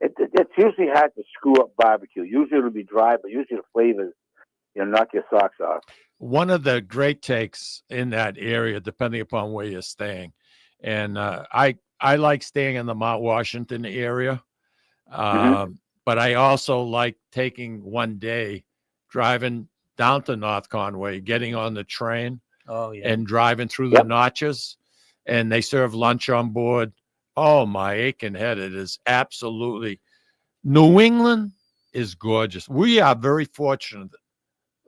[SPEAKER 12] it's usually hard to screw up barbecue. Usually it'll be dry, but usually the flavors, knock your socks off.
[SPEAKER 1] One of the great takes in that area, depending upon where you're staying, and I like staying in the Mount Washington area, but I also like taking one day, driving down to North Conway, getting on the train, and driving through the notches, and they serve lunch on board. Oh, my aching head! It is absolutely. New England is gorgeous. We are very fortunate.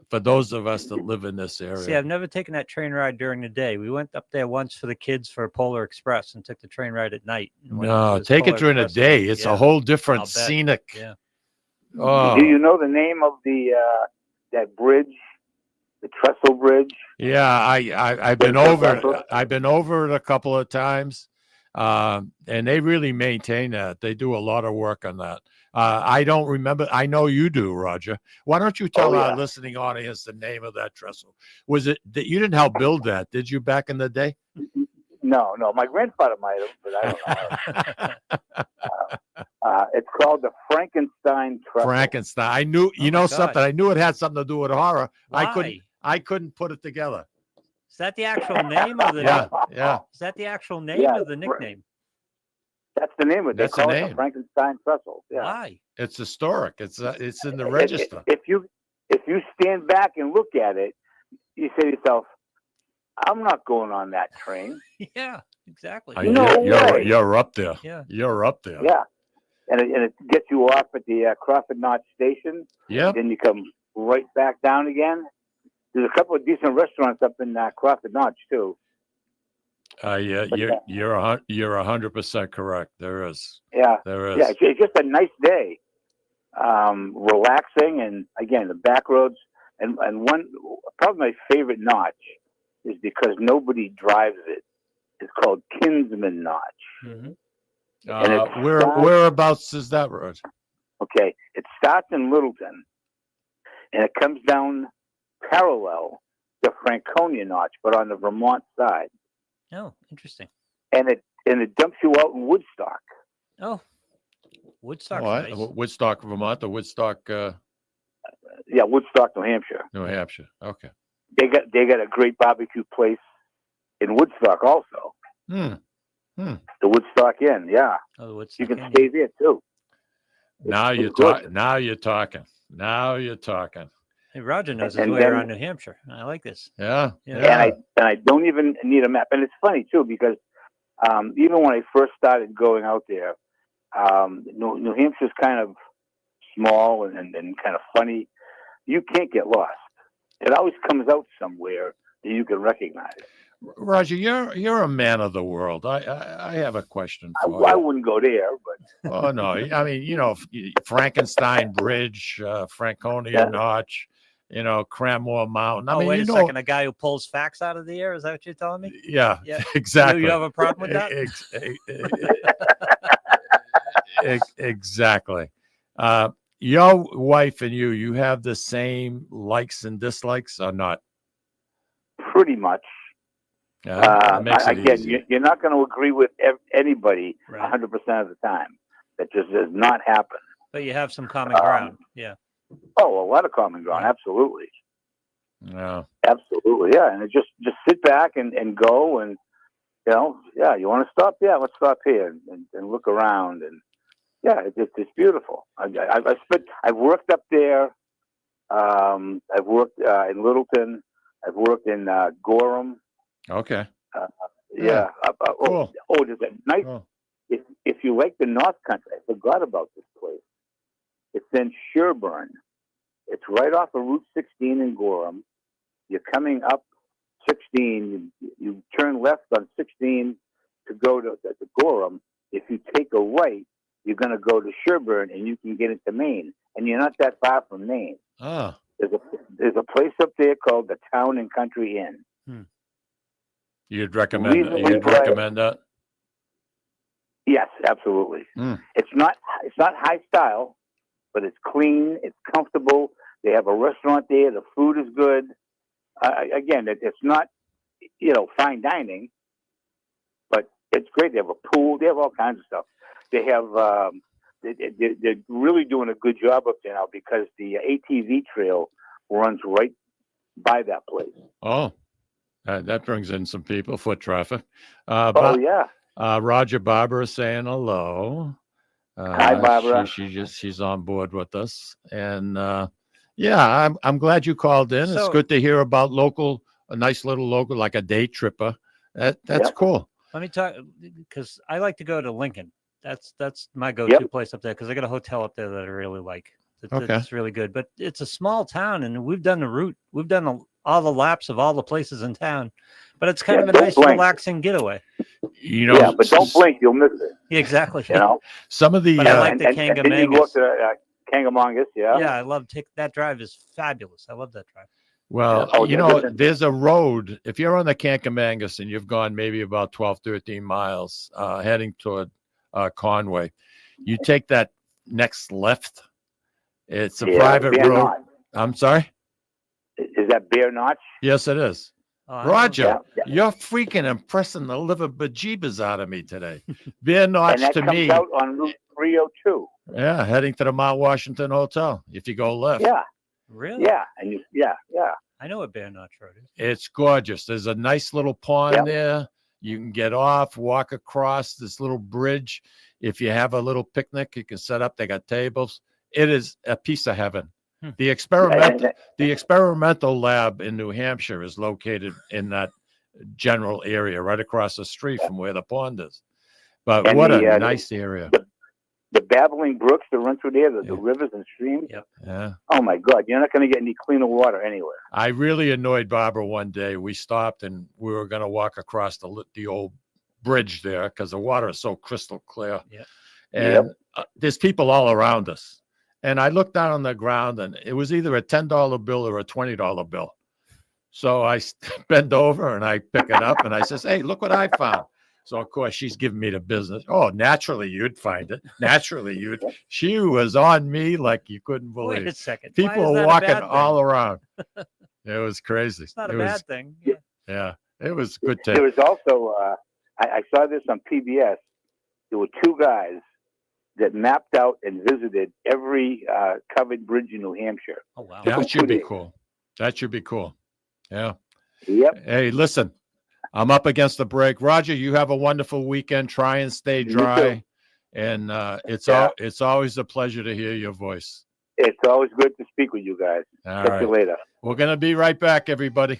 [SPEAKER 1] For those of us that live in this area.
[SPEAKER 2] See, I've never taken that train ride during the day. We went up there once for the kids for Polar Express and took the train ride at night.
[SPEAKER 1] No, take it during the day. It's a whole different scenic.
[SPEAKER 2] Yeah.
[SPEAKER 12] Do you know the name of the that bridge, the Trestle Bridge?
[SPEAKER 1] Yeah, I've been over. I've been over it a couple of times, and they really maintain that. They do a lot of work on that. I don't remember. I know you do, Roger. Why don't you tell our listening audience the name of that trestle? Was it that you didn't help build that? Did you back in the day?
[SPEAKER 12] No. My grandfather might have, but I don't know. It's called the Frankenstein trestle.
[SPEAKER 1] Frankenstein. I knew. Something. I knew it had something to do with horror.
[SPEAKER 2] Why?
[SPEAKER 1] I couldn't put it together.
[SPEAKER 2] Is that the actual name of the?
[SPEAKER 1] Yeah.
[SPEAKER 2] Is that the actual name of the nickname?
[SPEAKER 12] That's the name of it.
[SPEAKER 1] That's
[SPEAKER 12] they call
[SPEAKER 1] the
[SPEAKER 12] it
[SPEAKER 1] name.
[SPEAKER 12] the Frankenstein trestle. Yeah.
[SPEAKER 2] Why?
[SPEAKER 1] It's historic. It's in the register.
[SPEAKER 12] If you stand back and look at it, you say to yourself, "I'm not going on that train."
[SPEAKER 2] Yeah, exactly.
[SPEAKER 1] You're up there.
[SPEAKER 2] Yeah.
[SPEAKER 1] You're up there.
[SPEAKER 12] Yeah, and it gets you off at the Crawford Notch station.
[SPEAKER 1] Yeah.
[SPEAKER 12] Then you come right back down again. There's a couple of decent restaurants up in Crawford Notch too.
[SPEAKER 1] You're 100% correct. There is.
[SPEAKER 12] Yeah.
[SPEAKER 1] There is.
[SPEAKER 12] Yeah, it's just a nice day, relaxing, and again the back roads. And probably my favorite notch is because nobody drives it. It's called Kinsman Notch.
[SPEAKER 2] Mm-hmm.
[SPEAKER 1] Whereabouts is that road?
[SPEAKER 12] Okay, it starts in Littleton, and it comes down parallel to Franconia Notch, but on the Vermont side.
[SPEAKER 2] Oh, interesting.
[SPEAKER 12] And it dumps you out in Woodstock.
[SPEAKER 2] Oh, Woodstock.
[SPEAKER 1] Nice. Woodstock, Vermont, or Woodstock.
[SPEAKER 12] Yeah, Woodstock, New Hampshire.
[SPEAKER 1] New Hampshire. Okay.
[SPEAKER 12] They got a great barbecue place in Woodstock also. The Woodstock Inn. Yeah.
[SPEAKER 2] Oh, the Woodstock
[SPEAKER 12] you can
[SPEAKER 2] Inn,
[SPEAKER 12] stay there too.
[SPEAKER 1] Now you're talking. Now you're talking.
[SPEAKER 2] Hey, Roger knows his way around New Hampshire. I like this.
[SPEAKER 1] Yeah.
[SPEAKER 12] And I don't even need a map. And it's funny too because even when I first started going out there, New Hampshire's kind of small and kind of funny. You can't get lost. It always comes out somewhere that you can recognize.
[SPEAKER 1] Roger, you're a man of the world. I have a question for you.
[SPEAKER 12] I wouldn't go there, but
[SPEAKER 1] oh no, I mean Frankenstein Bridge, Franconia Notch, Cranmore Mountain. I mean,
[SPEAKER 2] wait a second, a guy who pulls facts out of the air. Is that what you're telling me?
[SPEAKER 1] Yeah. Exactly.
[SPEAKER 2] You have a problem with that?
[SPEAKER 1] Exactly. Your wife and you have the same likes and dislikes or not?
[SPEAKER 12] Pretty much. Again, you're not going to agree with anybody 100% of the time. That just does not happen.
[SPEAKER 2] But you have some common ground. Yeah.
[SPEAKER 12] Oh, a lot of common ground. Absolutely.
[SPEAKER 1] Yeah.
[SPEAKER 12] Absolutely, yeah. And just sit back and go, and you know, yeah. You want to stop? Yeah, let's stop here and look around, and yeah, it's beautiful. I've worked up there. I've worked in Littleton. I've worked in Gorham.
[SPEAKER 1] Okay.
[SPEAKER 12] Yeah.
[SPEAKER 1] Cool.
[SPEAKER 12] There's a nice.
[SPEAKER 1] Cool.
[SPEAKER 12] If you like the North Country, I forgot about this place. It's in Sherburne. It's right off of Route 16 in Gorham. You're coming up 16. You turn left on 16 to go to Gorham. If you take a right, you're going to go to Sherburne, and you can get into Maine. And you're not that far from Maine.
[SPEAKER 1] Ah.
[SPEAKER 12] There's a place up there called the Town and Country Inn.
[SPEAKER 1] You'd recommend that?
[SPEAKER 12] Yes, absolutely.
[SPEAKER 1] Mm.
[SPEAKER 12] It's not high style, but it's clean. It's comfortable. They have a restaurant there. The food is good. Again, it's not, fine dining, but it's great. They have a pool. They have all kinds of stuff. They have. They're really doing a good job up there now because the ATV trail runs right by that place.
[SPEAKER 1] Oh, that brings in some people, foot traffic.
[SPEAKER 12] Yeah.
[SPEAKER 1] Roger Barbara saying hello.
[SPEAKER 12] Hi, Barbara.
[SPEAKER 1] She's on board with us, and I'm glad you called in. It's good to hear about a nice little local, like a day tripper. That's cool.
[SPEAKER 2] Let me talk, because I like to go to Lincoln. That's my go-to place up there, because I got a hotel up there that I really like. It's really good, but it's a small town, and we've done the route. We've done all the laps of all the places in town, but it's kind of a nice, relaxing getaway.
[SPEAKER 12] But don't blink, you'll miss it.
[SPEAKER 2] Yeah, exactly.
[SPEAKER 1] Some of the
[SPEAKER 2] but I like the Kangamangas.
[SPEAKER 12] And you go up to Kangamangas,
[SPEAKER 2] Yeah, I love that drive is fabulous. I love that drive.
[SPEAKER 1] Well, there's a road. If you're on the Kangamangas and you've gone maybe about 12, 13 miles heading toward Conway, you take that next left. It's a private road.
[SPEAKER 12] Notch.
[SPEAKER 1] I'm sorry?
[SPEAKER 12] Is that Bear Notch?
[SPEAKER 1] Yes, it is. Roger, you're freaking impressing the liver bejeebers out of me today. Bear Notch to me.
[SPEAKER 12] And that comes out on Route 302.
[SPEAKER 1] Yeah, heading to the Mount Washington Hotel if you go left.
[SPEAKER 2] Yeah. Really?
[SPEAKER 12] Yeah, and yeah.
[SPEAKER 2] I know what Bear Notch Road is.
[SPEAKER 1] It's gorgeous. There's a nice little pond there. You can get off, walk across this little bridge. If you have a little picnic, you can set up. They got tables. It is a piece of heaven. The experimental lab in New Hampshire is located in that general area, right across the street from where the pond is. But what a nice area.
[SPEAKER 12] The babbling brooks that run through there, the rivers and streams.
[SPEAKER 2] Yep.
[SPEAKER 1] Yeah.
[SPEAKER 12] Oh my God, you're not going to get any cleaner water anywhere.
[SPEAKER 1] I really annoyed Barbara one day. We stopped and we were going to walk across the old bridge there because the water is so crystal clear.
[SPEAKER 2] Yeah.
[SPEAKER 1] And there's people all around us. And I looked down on the ground, and it was either a $10 bill or a $20 bill. So I bend over and I pick it up, and I says, "Hey, look what I found." So of course she's giving me the business. Oh, naturally you'd find it. Naturally you'd. She was on me like you couldn't believe.
[SPEAKER 2] Wait a second.
[SPEAKER 1] People were walking all around. It was crazy.
[SPEAKER 2] It's not a bad thing.
[SPEAKER 1] Yeah, it was good.
[SPEAKER 12] There was also I saw this on PBS. There were two guys that mapped out and visited every covered bridge in New Hampshire.
[SPEAKER 2] Oh, wow.
[SPEAKER 1] That should be cool. That should be cool. Yeah.
[SPEAKER 12] Yep.
[SPEAKER 1] Hey, listen, I'm up against the break. Roger, you have a wonderful weekend. Try and stay dry. And it's always a pleasure to hear your voice.
[SPEAKER 12] It's always good to speak with you guys. Talk to you later.
[SPEAKER 1] We're going to be right back, everybody.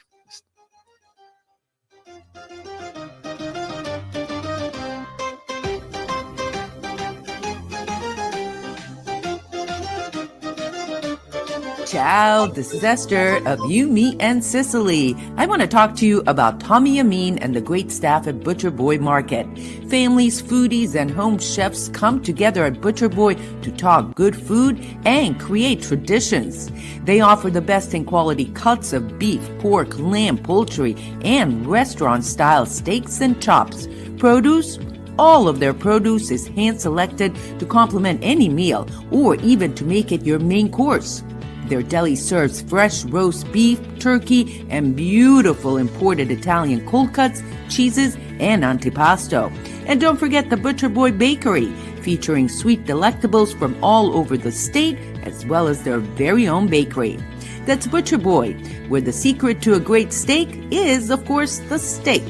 [SPEAKER 3] Ciao, this is Esther of You, Me, and Sicily. I want to talk to you about Tommy Amin and the great staff at Butcher Boy Market. Families, foodies, and home chefs come together at Butcher Boy to talk good food and create traditions. They offer the best in quality cuts of beef, pork, lamb, poultry, and restaurant-style steaks and chops. Produce? All of their produce is hand-selected to complement any meal or even to make it your main course. Their deli serves fresh roast beef, turkey, and beautiful imported Italian cold cuts, cheeses, and antipasto. And don't forget the Butcher Boy Bakery, featuring sweet delectables from all over the state, as well as their very own bakery. That's Butcher Boy, where the secret to a great steak is, of course, the steak.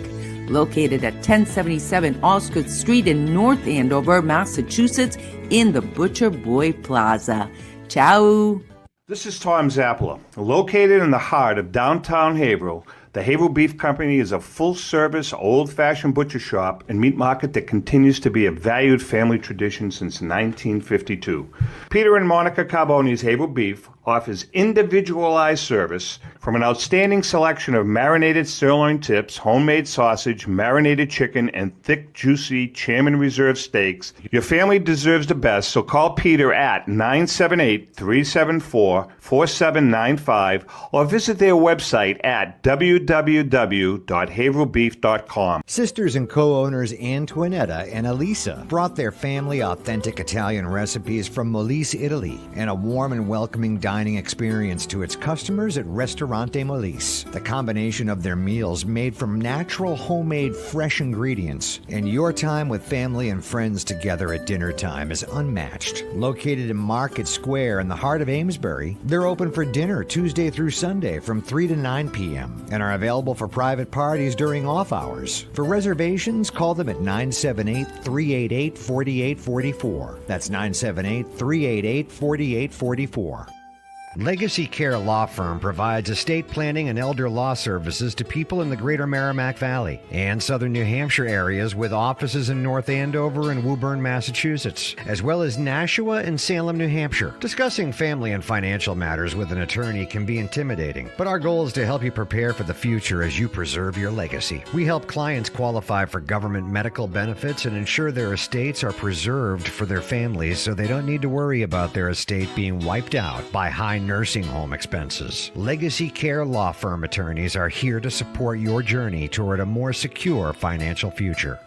[SPEAKER 3] Located at 1077 Osgood Street in North Andover, Massachusetts, in the Butcher Boy Plaza. Ciao.
[SPEAKER 4] This is Tom Zappala. Located in the heart of downtown Haverhill, the Haverhill Beef Company is a full-service, old-fashioned butcher shop and meat market that continues to be a valued family tradition since 1952. Peter and Monica Carboni's Haverhill Beef offers individualized service from an outstanding selection of marinated sirloin tips, homemade sausage, marinated chicken, and thick, juicy Chairman Reserve steaks. Your family deserves the best, so call Peter at 978-374-4795 or visit their website at www.haverhillbeef.com.
[SPEAKER 5] Sisters and co-owners Antoinetta and Elisa brought their family authentic Italian recipes from Molise, Italy, and a warm and welcoming dining experience to its customers at Ristorante Molise. The combination of their meals made from natural, homemade, fresh ingredients, and your time with family and friends together at dinner time is unmatched. Located in Market Square in the heart of Amesbury, they're open for dinner Tuesday through Sunday from 3 to 9 p.m. and are available for private parties during off hours. For reservations, call them at 978-388-4844. That's 978-388-4844. Legacy Care Law Firm provides estate planning and elder law services to people in the greater Merrimack Valley and southern New Hampshire areas with offices in North Andover and Woburn, Massachusetts, as well as Nashua and Salem, New Hampshire. Discussing family and financial matters with an attorney can be intimidating, but our goal is to help you prepare for the future as you preserve your legacy. We help clients qualify for government medical benefits and ensure their estates are preserved for their families so they don't need to worry about their estate being wiped out by high nursing home expenses. Legacy Care Law Firm attorneys are here to support your journey toward a more secure financial future.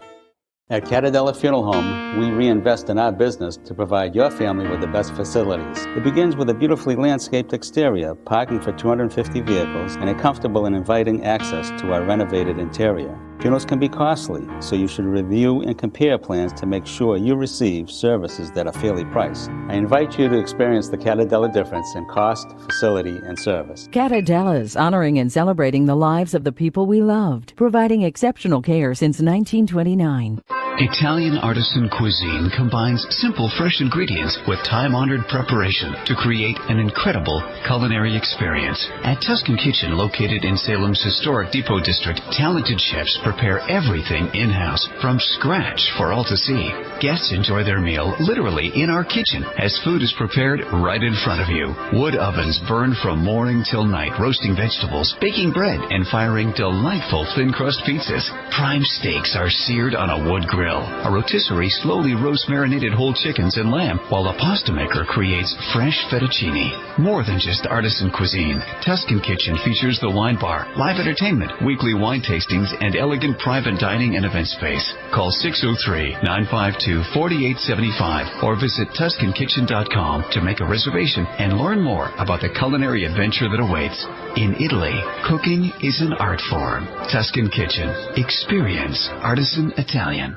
[SPEAKER 6] At Catadella Funeral Home, we reinvest in our business to provide your family with the best facilities. It begins with a beautifully landscaped exterior, parking for 250 vehicles, and a comfortable and inviting access to our renovated interior. Funerals can be costly, so you should review and compare plans to make sure you receive services that are fairly priced. I invite you to experience the Catadella difference in cost, facility, and service.
[SPEAKER 7] Catadella's, honoring and celebrating the lives of the people we loved, providing exceptional care since 1929.
[SPEAKER 8] Italian artisan cuisine combines simple, fresh ingredients with time-honored preparation to create an incredible culinary experience. At Tuscan Kitchen, located in Salem's historic Depot District, talented chefs prepare everything in-house from scratch for all to see. Guests enjoy their meal literally in our kitchen as food is prepared right in front of you. Wood ovens burn from morning till night, roasting vegetables, baking bread, and firing delightful thin-crust pizzas. Prime steaks are seared on a wood grill. A rotisserie slowly roasts marinated whole chickens and lamb, while a pasta maker creates fresh fettuccine. More than just artisan cuisine, Tuscan Kitchen features the wine bar, live entertainment, weekly wine tastings, and elegant private dining and event space. Call 603-952-4875 or visit TuscanKitchen.com to make a reservation and learn more about the culinary adventure that awaits. In Italy, cooking is an art form. Tuscan Kitchen. Experience artisan Italian.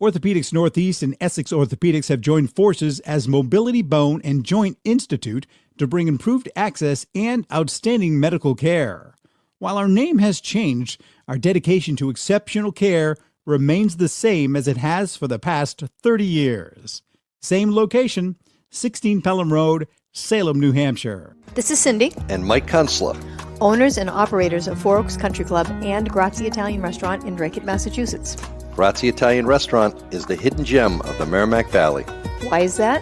[SPEAKER 9] Orthopedics Northeast and Essex Orthopedics have joined forces as Mobility Bone and Joint Institute to bring improved access and outstanding medical care. While our name has changed, our dedication to exceptional care remains the same as it has for the past 30 years. Same location, 16 Pelham Road, Salem, New Hampshire.
[SPEAKER 10] This is Cindy,
[SPEAKER 11] And Mike Kunstler.
[SPEAKER 10] owners and operators of Four Oaks Country Club and Grazie Italian Restaurant in Drake, Massachusetts.
[SPEAKER 11] Grazie Italian Restaurant is the hidden gem of the Merrimack Valley.
[SPEAKER 10] Why is that?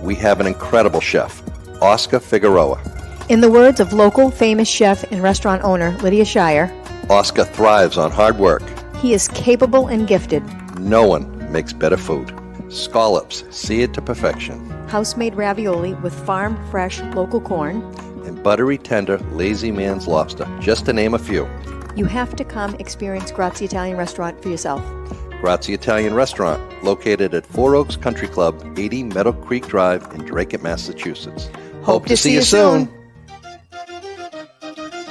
[SPEAKER 11] We have an incredible chef, Oscar Figueroa.
[SPEAKER 10] In the words of local famous chef and restaurant owner Lydia Shire,
[SPEAKER 11] Oscar thrives on hard work.
[SPEAKER 10] he is capable and gifted.
[SPEAKER 11] No one makes better food. Scallops, seared to perfection.
[SPEAKER 10] House-made ravioli with farm-fresh local corn.
[SPEAKER 11] And buttery, tender, lazy man's lobster, just to name a few.
[SPEAKER 10] You have to come experience Grazie Italian Restaurant for yourself.
[SPEAKER 11] Grazie Italian Restaurant, located at Four Oaks Country Club, 80 Meadow Creek Drive in Drake, Massachusetts. Hope to see you soon.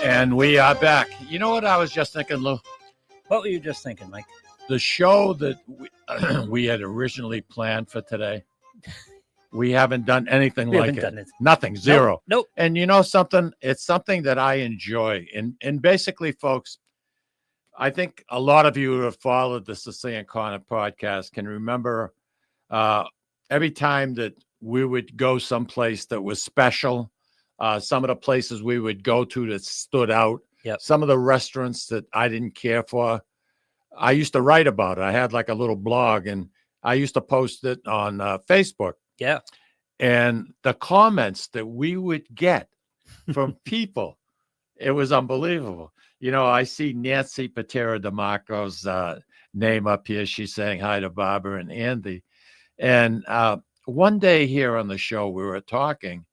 [SPEAKER 1] And we are back. You know what I was just thinking, Lou?
[SPEAKER 2] What were you just thinking, Mike?
[SPEAKER 1] The show that we had originally planned for today We haven't done anything
[SPEAKER 2] We
[SPEAKER 1] like
[SPEAKER 2] haven't
[SPEAKER 1] it.
[SPEAKER 2] done it.
[SPEAKER 1] Nothing, zero.
[SPEAKER 2] Nope.
[SPEAKER 1] And you know something? It's something that I enjoy. And basically, folks, I think a lot of you who have followed the Sicilian Corner podcast can remember every time that we would go someplace that was special, some of the places we would go to that stood out, some of the restaurants that I didn't care for. I used to write about it. I had like a little blog, and I used to post it on Facebook.
[SPEAKER 2] Yeah.
[SPEAKER 1] And the comments that we would get from people, it was unbelievable. You know, I see Nancy Patera DeMarco's name up here. She's saying hi to Barbara and Andy. And one day here on the show, we were talking,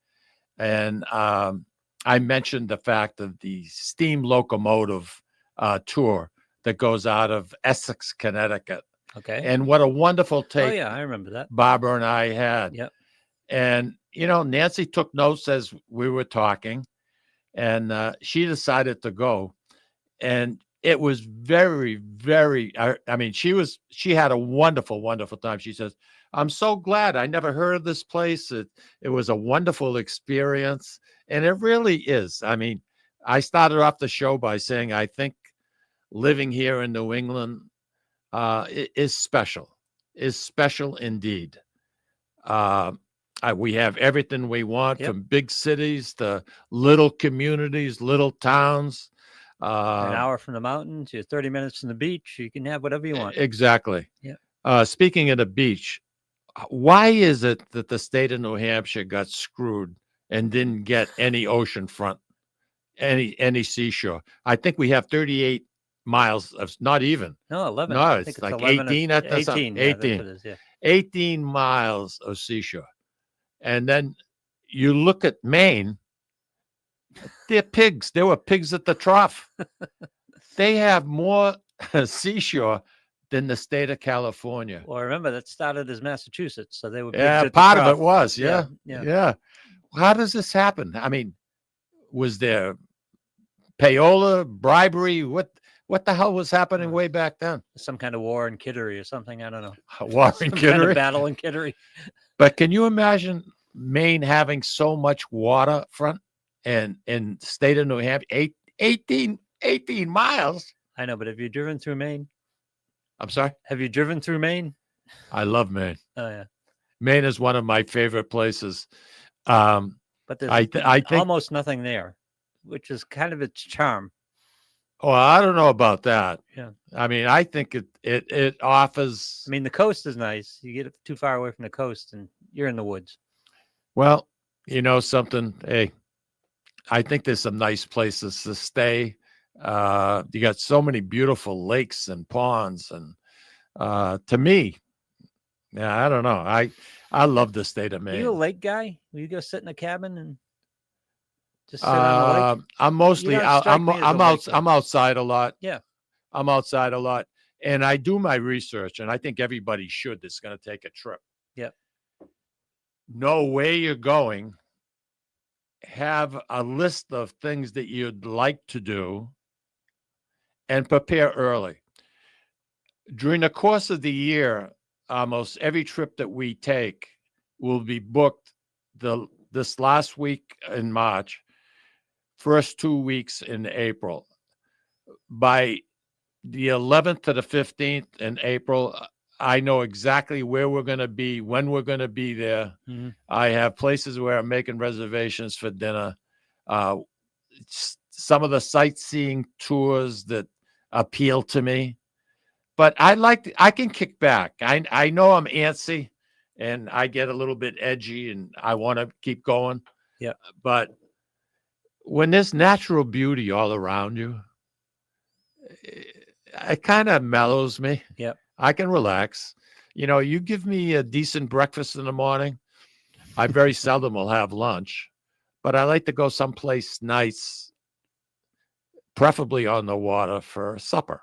[SPEAKER 1] and I mentioned the fact of the steam locomotive tour that goes out of Essex, Connecticut.
[SPEAKER 2] Okay.
[SPEAKER 1] And what a wonderful take.
[SPEAKER 2] Oh, yeah, I remember that.
[SPEAKER 1] Barbara and I had.
[SPEAKER 2] Yep.
[SPEAKER 1] And, you know, Nancy took notes as we were talking, and she decided to go. And it was very, very, I mean, she had a wonderful, wonderful time. She says, I'm so glad. I never heard of this place. It was a wonderful experience. And it really is. I mean, I started off the show by saying, I think living here in New England is special indeed. We have everything we want, from big cities to little communities, little towns.
[SPEAKER 2] An hour from the mountains, you're 30 minutes from the beach. You can have whatever you want.
[SPEAKER 1] Exactly.
[SPEAKER 2] Yeah.
[SPEAKER 1] Speaking of the beach, why is it that the state of New Hampshire got screwed and didn't get any oceanfront, any seashore? I think we have 38 miles of, not even.
[SPEAKER 2] No, 11.
[SPEAKER 1] No,
[SPEAKER 2] I think
[SPEAKER 1] it's like
[SPEAKER 2] 11
[SPEAKER 1] 18
[SPEAKER 2] or,
[SPEAKER 1] at the
[SPEAKER 2] 18.
[SPEAKER 1] 18.
[SPEAKER 2] Yeah, that's what it is, yeah.
[SPEAKER 1] 18 miles of seashore. And then you look at Maine, they're pigs. There were pigs at the trough. They have more seashore than the state of California.
[SPEAKER 2] Well, remember, that started as Massachusetts, so they were pigs
[SPEAKER 1] Yeah,
[SPEAKER 2] at the
[SPEAKER 1] part of
[SPEAKER 2] trough.
[SPEAKER 1] it was.
[SPEAKER 2] Yeah.
[SPEAKER 1] Yeah. How does this happen? I mean, was there payola, bribery? What the hell was happening way back then?
[SPEAKER 2] Some kind of war in Kittery or something. I don't know.
[SPEAKER 1] War in
[SPEAKER 2] Some kind
[SPEAKER 1] Kittery?
[SPEAKER 2] of battle in Kittery.
[SPEAKER 1] But can you imagine Maine having so much waterfront and in the state of New Hampshire, 18 miles?
[SPEAKER 2] I know, but have you driven through Maine?
[SPEAKER 1] I'm sorry?
[SPEAKER 2] Have you driven through Maine?
[SPEAKER 1] I love Maine.
[SPEAKER 2] Oh, yeah.
[SPEAKER 1] Maine is one of my favorite places.
[SPEAKER 2] But there's
[SPEAKER 1] I think
[SPEAKER 2] almost nothing there, which is kind of its charm.
[SPEAKER 1] Oh, I don't know about that.
[SPEAKER 2] Yeah.
[SPEAKER 1] I mean, I think it offers.
[SPEAKER 2] I mean, the coast is nice. You get too far away from the coast and you're in the woods.
[SPEAKER 1] Well, you know something? Hey, I think there's some nice places to stay. You got so many beautiful lakes and ponds, and to me, yeah, I don't know. I love the state of Maine.
[SPEAKER 2] Are you a lake guy? Will you go sit in a cabin and just sit on the lake?
[SPEAKER 1] I'm mostly out. I'm outside a lot.
[SPEAKER 2] Yeah,
[SPEAKER 1] I'm outside a lot, and I do my research, and I think everybody should that's going to take a trip.
[SPEAKER 2] Yeah.
[SPEAKER 1] Know where you're going. Have a list of things that you'd like to do, and prepare early. During the course of the year, almost every trip that we take will be booked this last week in March, first 2 weeks in April. By the 11th to the 15th in April, I know exactly where we're going to be, when we're going to be there.
[SPEAKER 2] Mm-hmm.
[SPEAKER 1] I have places where I'm making reservations for dinner. Some of the sightseeing tours that appeal to me. But I can kick back. I know I'm antsy and I get a little bit edgy and I want to keep going.
[SPEAKER 2] Yeah.
[SPEAKER 1] But when there's natural beauty all around you, it kind of mellows me.
[SPEAKER 2] Yep.
[SPEAKER 1] I can relax. You know, you give me a decent breakfast in the morning. I very seldom will have lunch, but I like to go someplace nice, preferably on the water, for supper.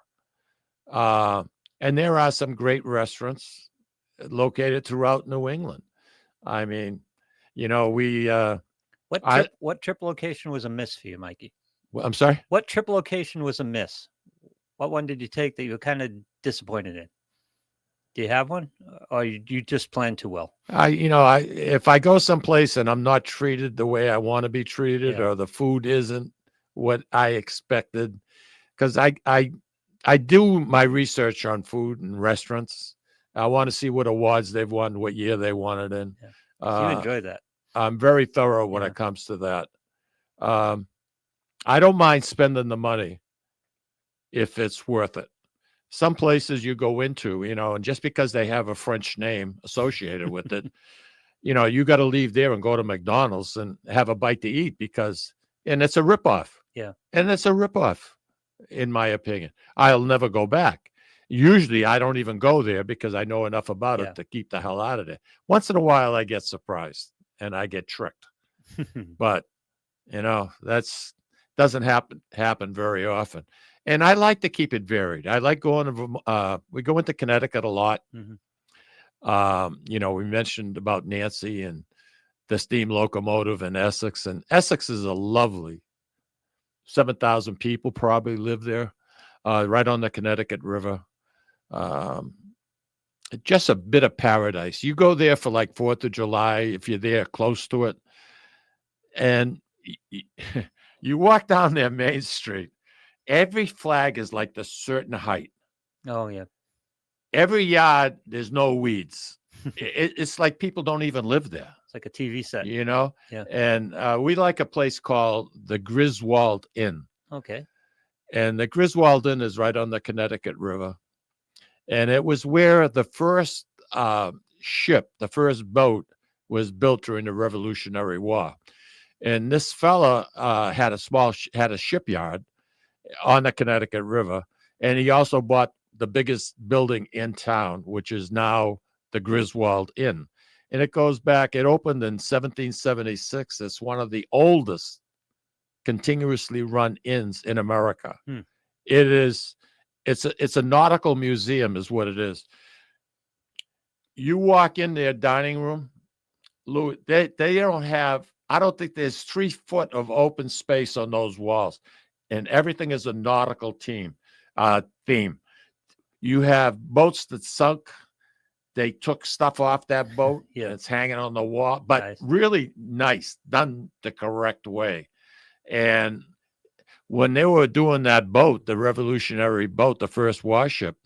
[SPEAKER 1] And there are some great restaurants located throughout New England. I mean, you know,
[SPEAKER 2] what trip location was a miss for you, Mikey?
[SPEAKER 1] I'm sorry?
[SPEAKER 2] What trip location was a miss? What one did you take that you were kind of disappointed in? Do you have one, or you just plan too well?
[SPEAKER 1] If I go someplace and I'm not treated the way I want to be treated,
[SPEAKER 2] Yeah.
[SPEAKER 1] or the food isn't what I expected, because I do my research on food and restaurants. I want to see what awards they've won, what year they won it in.
[SPEAKER 2] Yeah. So you enjoy that.
[SPEAKER 1] I'm very thorough when it comes to that. I don't mind spending the money if it's worth it. Some places you go into, and just because they have a French name associated with it, you got to leave there and go to McDonald's and have a bite to eat and it's a ripoff.
[SPEAKER 2] Yeah.
[SPEAKER 1] And it's a ripoff, in my opinion. I'll never go back. Usually I don't even go there because I know enough about it to keep the hell out of there. Once in a while I get surprised and I get tricked. But, that's doesn't happen very often. And I like to keep it varied. I like going to, we go into Connecticut a lot. We mentioned about Nancy and the steam locomotive in Essex. And Essex is a lovely 7,000 people probably live there, right on the Connecticut River. Just a bit of paradise. You go there for like 4th of July, if you're there close to it. And you walk down their main street. Every flag is like the certain height.
[SPEAKER 2] Oh, yeah.
[SPEAKER 1] Every yard, there's no weeds. It's like people don't even live there.
[SPEAKER 2] It's like a TV set.
[SPEAKER 1] Yeah. And we like a place called the Griswold Inn.
[SPEAKER 2] Okay.
[SPEAKER 1] And the Griswold Inn is right on the Connecticut River. And it was where the first ship, the first boat, was built during the Revolutionary War. And this fella had a shipyard on the Connecticut River, and he also bought the biggest building in town, which is now the Griswold Inn. And it goes back, it opened in 1776. It's one of the oldest continuously run inns in America. It's a nautical museum is what it is. You walk in their dining room, Louis, they don't have, I don't think there's 3 foot of open space on those walls. And everything is a nautical theme. You have boats that sunk. They took stuff off that boat.
[SPEAKER 2] Yeah.
[SPEAKER 1] And it's hanging on the wall, but really nice, done the correct way. And when they were doing that boat, the Revolutionary boat, the first warship,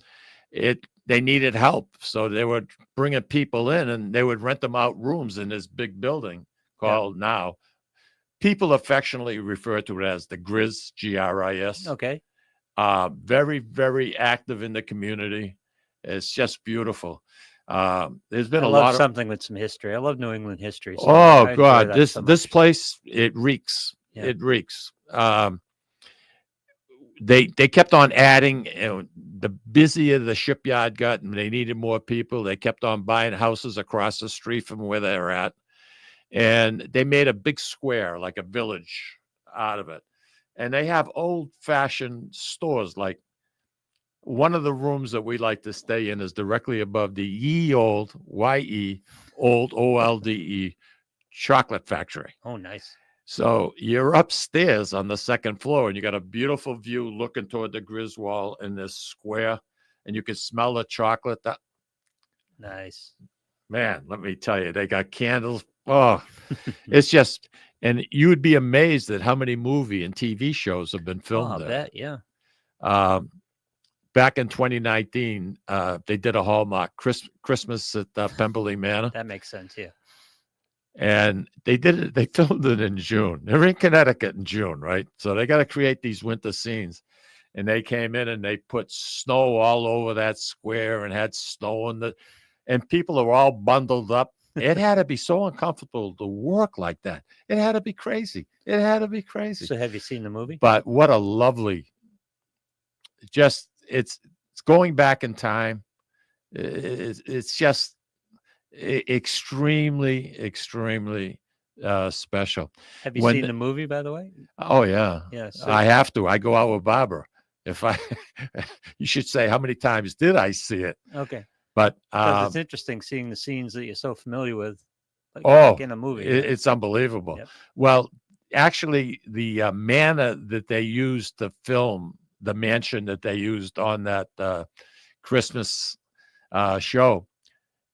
[SPEAKER 1] they needed help. So they were bringing people in and they would rent them out rooms in this big building called now. People affectionately refer to it as the Gris, G-R-I-S.
[SPEAKER 2] Okay.
[SPEAKER 1] Very, very active in the community. It's just beautiful. There's been
[SPEAKER 2] I
[SPEAKER 1] a
[SPEAKER 2] love
[SPEAKER 1] lot of
[SPEAKER 2] something with some history. I love New England history. So
[SPEAKER 1] oh
[SPEAKER 2] I enjoy
[SPEAKER 1] God,
[SPEAKER 2] that
[SPEAKER 1] this
[SPEAKER 2] so
[SPEAKER 1] this
[SPEAKER 2] much.
[SPEAKER 1] place, it reeks.
[SPEAKER 2] Yeah.
[SPEAKER 1] It reeks. They kept on adding. The busier the shipyard got, and they needed more people. They kept on buying houses across the street from where they're at. And they made a big square, like a village, out of it. And they have old-fashioned stores. Like one of the rooms that we like to stay in is directly above the Y-E, old O-L-D-E, chocolate factory.
[SPEAKER 2] Oh, nice.
[SPEAKER 1] So you're upstairs on the second floor, and you got a beautiful view looking toward the Griswold in this square, and you can smell the chocolate.
[SPEAKER 2] Nice.
[SPEAKER 1] Man, let me tell you, they got candles. Oh, it's just, and you would be amazed at how many movie and TV shows have been filmed there.
[SPEAKER 2] Bet, yeah.
[SPEAKER 1] Back in 2019, they did a Hallmark Christmas at Pemberley Manor.
[SPEAKER 2] That makes sense, yeah.
[SPEAKER 1] And they filmed it in June. They're in Connecticut in June, right? So they got to create these winter scenes. And they came in and they put snow all over that square and had snow and people are all bundled up. It had to be so uncomfortable to work like that. It had to be crazy. It had to be crazy.
[SPEAKER 2] So have you seen the movie?
[SPEAKER 1] But what a lovely, it's going back in time. It's just extremely, extremely special.
[SPEAKER 2] Have you seen the movie, by the way?
[SPEAKER 1] Oh, yeah.
[SPEAKER 2] Yeah. So
[SPEAKER 1] I have to. I go out with Barbara. You should say, how many times did I see it?
[SPEAKER 2] Okay.
[SPEAKER 1] But
[SPEAKER 2] it's interesting seeing the scenes that you're so familiar with, like in a movie.
[SPEAKER 1] It's unbelievable.
[SPEAKER 2] Yep.
[SPEAKER 1] Well, actually, the manor that they used to film, the mansion that they used on that Christmas show.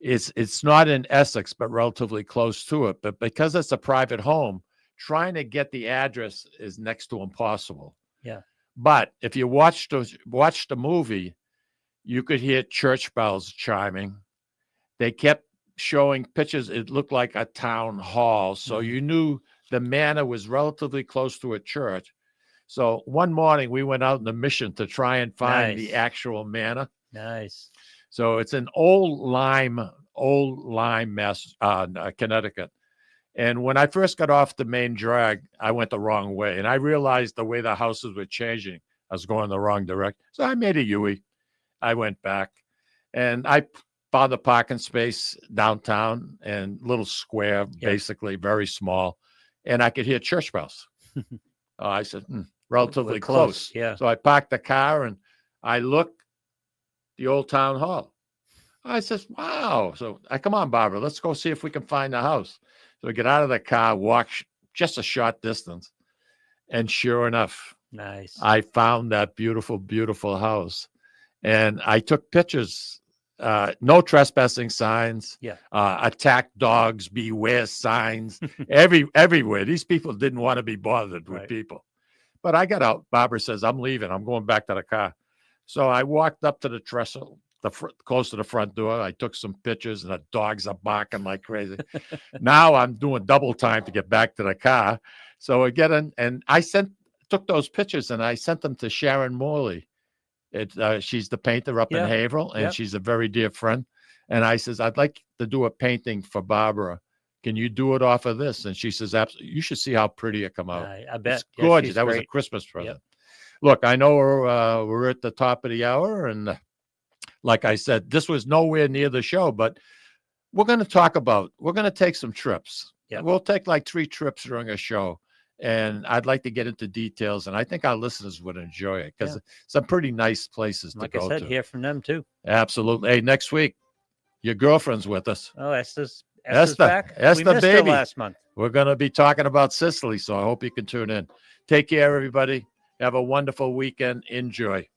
[SPEAKER 1] It's not in Essex, but relatively close to it. But because it's a private home, trying to get the address is next to impossible.
[SPEAKER 2] Yeah.
[SPEAKER 1] But if you watch the movie, you could hear church bells chiming. They kept showing pictures. It looked like a town hall. So you knew the manor was relatively close to a church. So one morning we went out on a mission to try and find the actual manor.
[SPEAKER 2] Nice.
[SPEAKER 1] So it's in Old Lyme, Connecticut. And when I first got off the main drag, I went the wrong way. And I realized the way the houses were changing, I was going the wrong direction. So I made a U-turn. I went back and I found a parking space downtown and little square, basically very small. And I could hear church bells. I said, relatively
[SPEAKER 2] We're
[SPEAKER 1] close.
[SPEAKER 2] Yeah.
[SPEAKER 1] So I parked the car and I looked the old town hall. I says, wow. So I come on, Barbara, let's go see if we can find the house. So we get out of the car, walk just a short distance. And sure enough,
[SPEAKER 2] nice.
[SPEAKER 1] I found that beautiful, beautiful house. And I took pictures, no trespassing signs, attack dogs, beware signs, everywhere. These people didn't want to be bothered with people. But I got out. Barbara says, I'm leaving. I'm going back to the car. So I walked up to the trestle, close to the front door. I took some pictures, and the dogs are barking like crazy. Now I'm doing double time to get back to the car. So I get in, and I took those pictures, and I sent them to Sharon Morley. She's the painter up in Haverhill, and she's a very dear friend. And I says, I'd like to do a painting for Barbara. Can you do it off of this? And she says, absolutely. You should see how pretty it come out.
[SPEAKER 2] I bet.
[SPEAKER 1] It's gorgeous. That was a Christmas present. Look, I know we're at the top of the hour, and like I said, this was nowhere near the show, but we're going to take some trips. We'll take like 3 trips during a show. And I'd like to get into details, and I think our listeners would enjoy it because some pretty nice places to go to.
[SPEAKER 2] Like I said, hear from them too.
[SPEAKER 1] Absolutely. Hey, next week, your girlfriend's with us.
[SPEAKER 2] Oh, Esther's back.
[SPEAKER 1] Esther,
[SPEAKER 2] we missed her
[SPEAKER 1] baby.
[SPEAKER 2] last month.
[SPEAKER 1] We're going to be talking about Sicily, so I hope you can tune in. Take care, everybody. Have a wonderful weekend. Enjoy.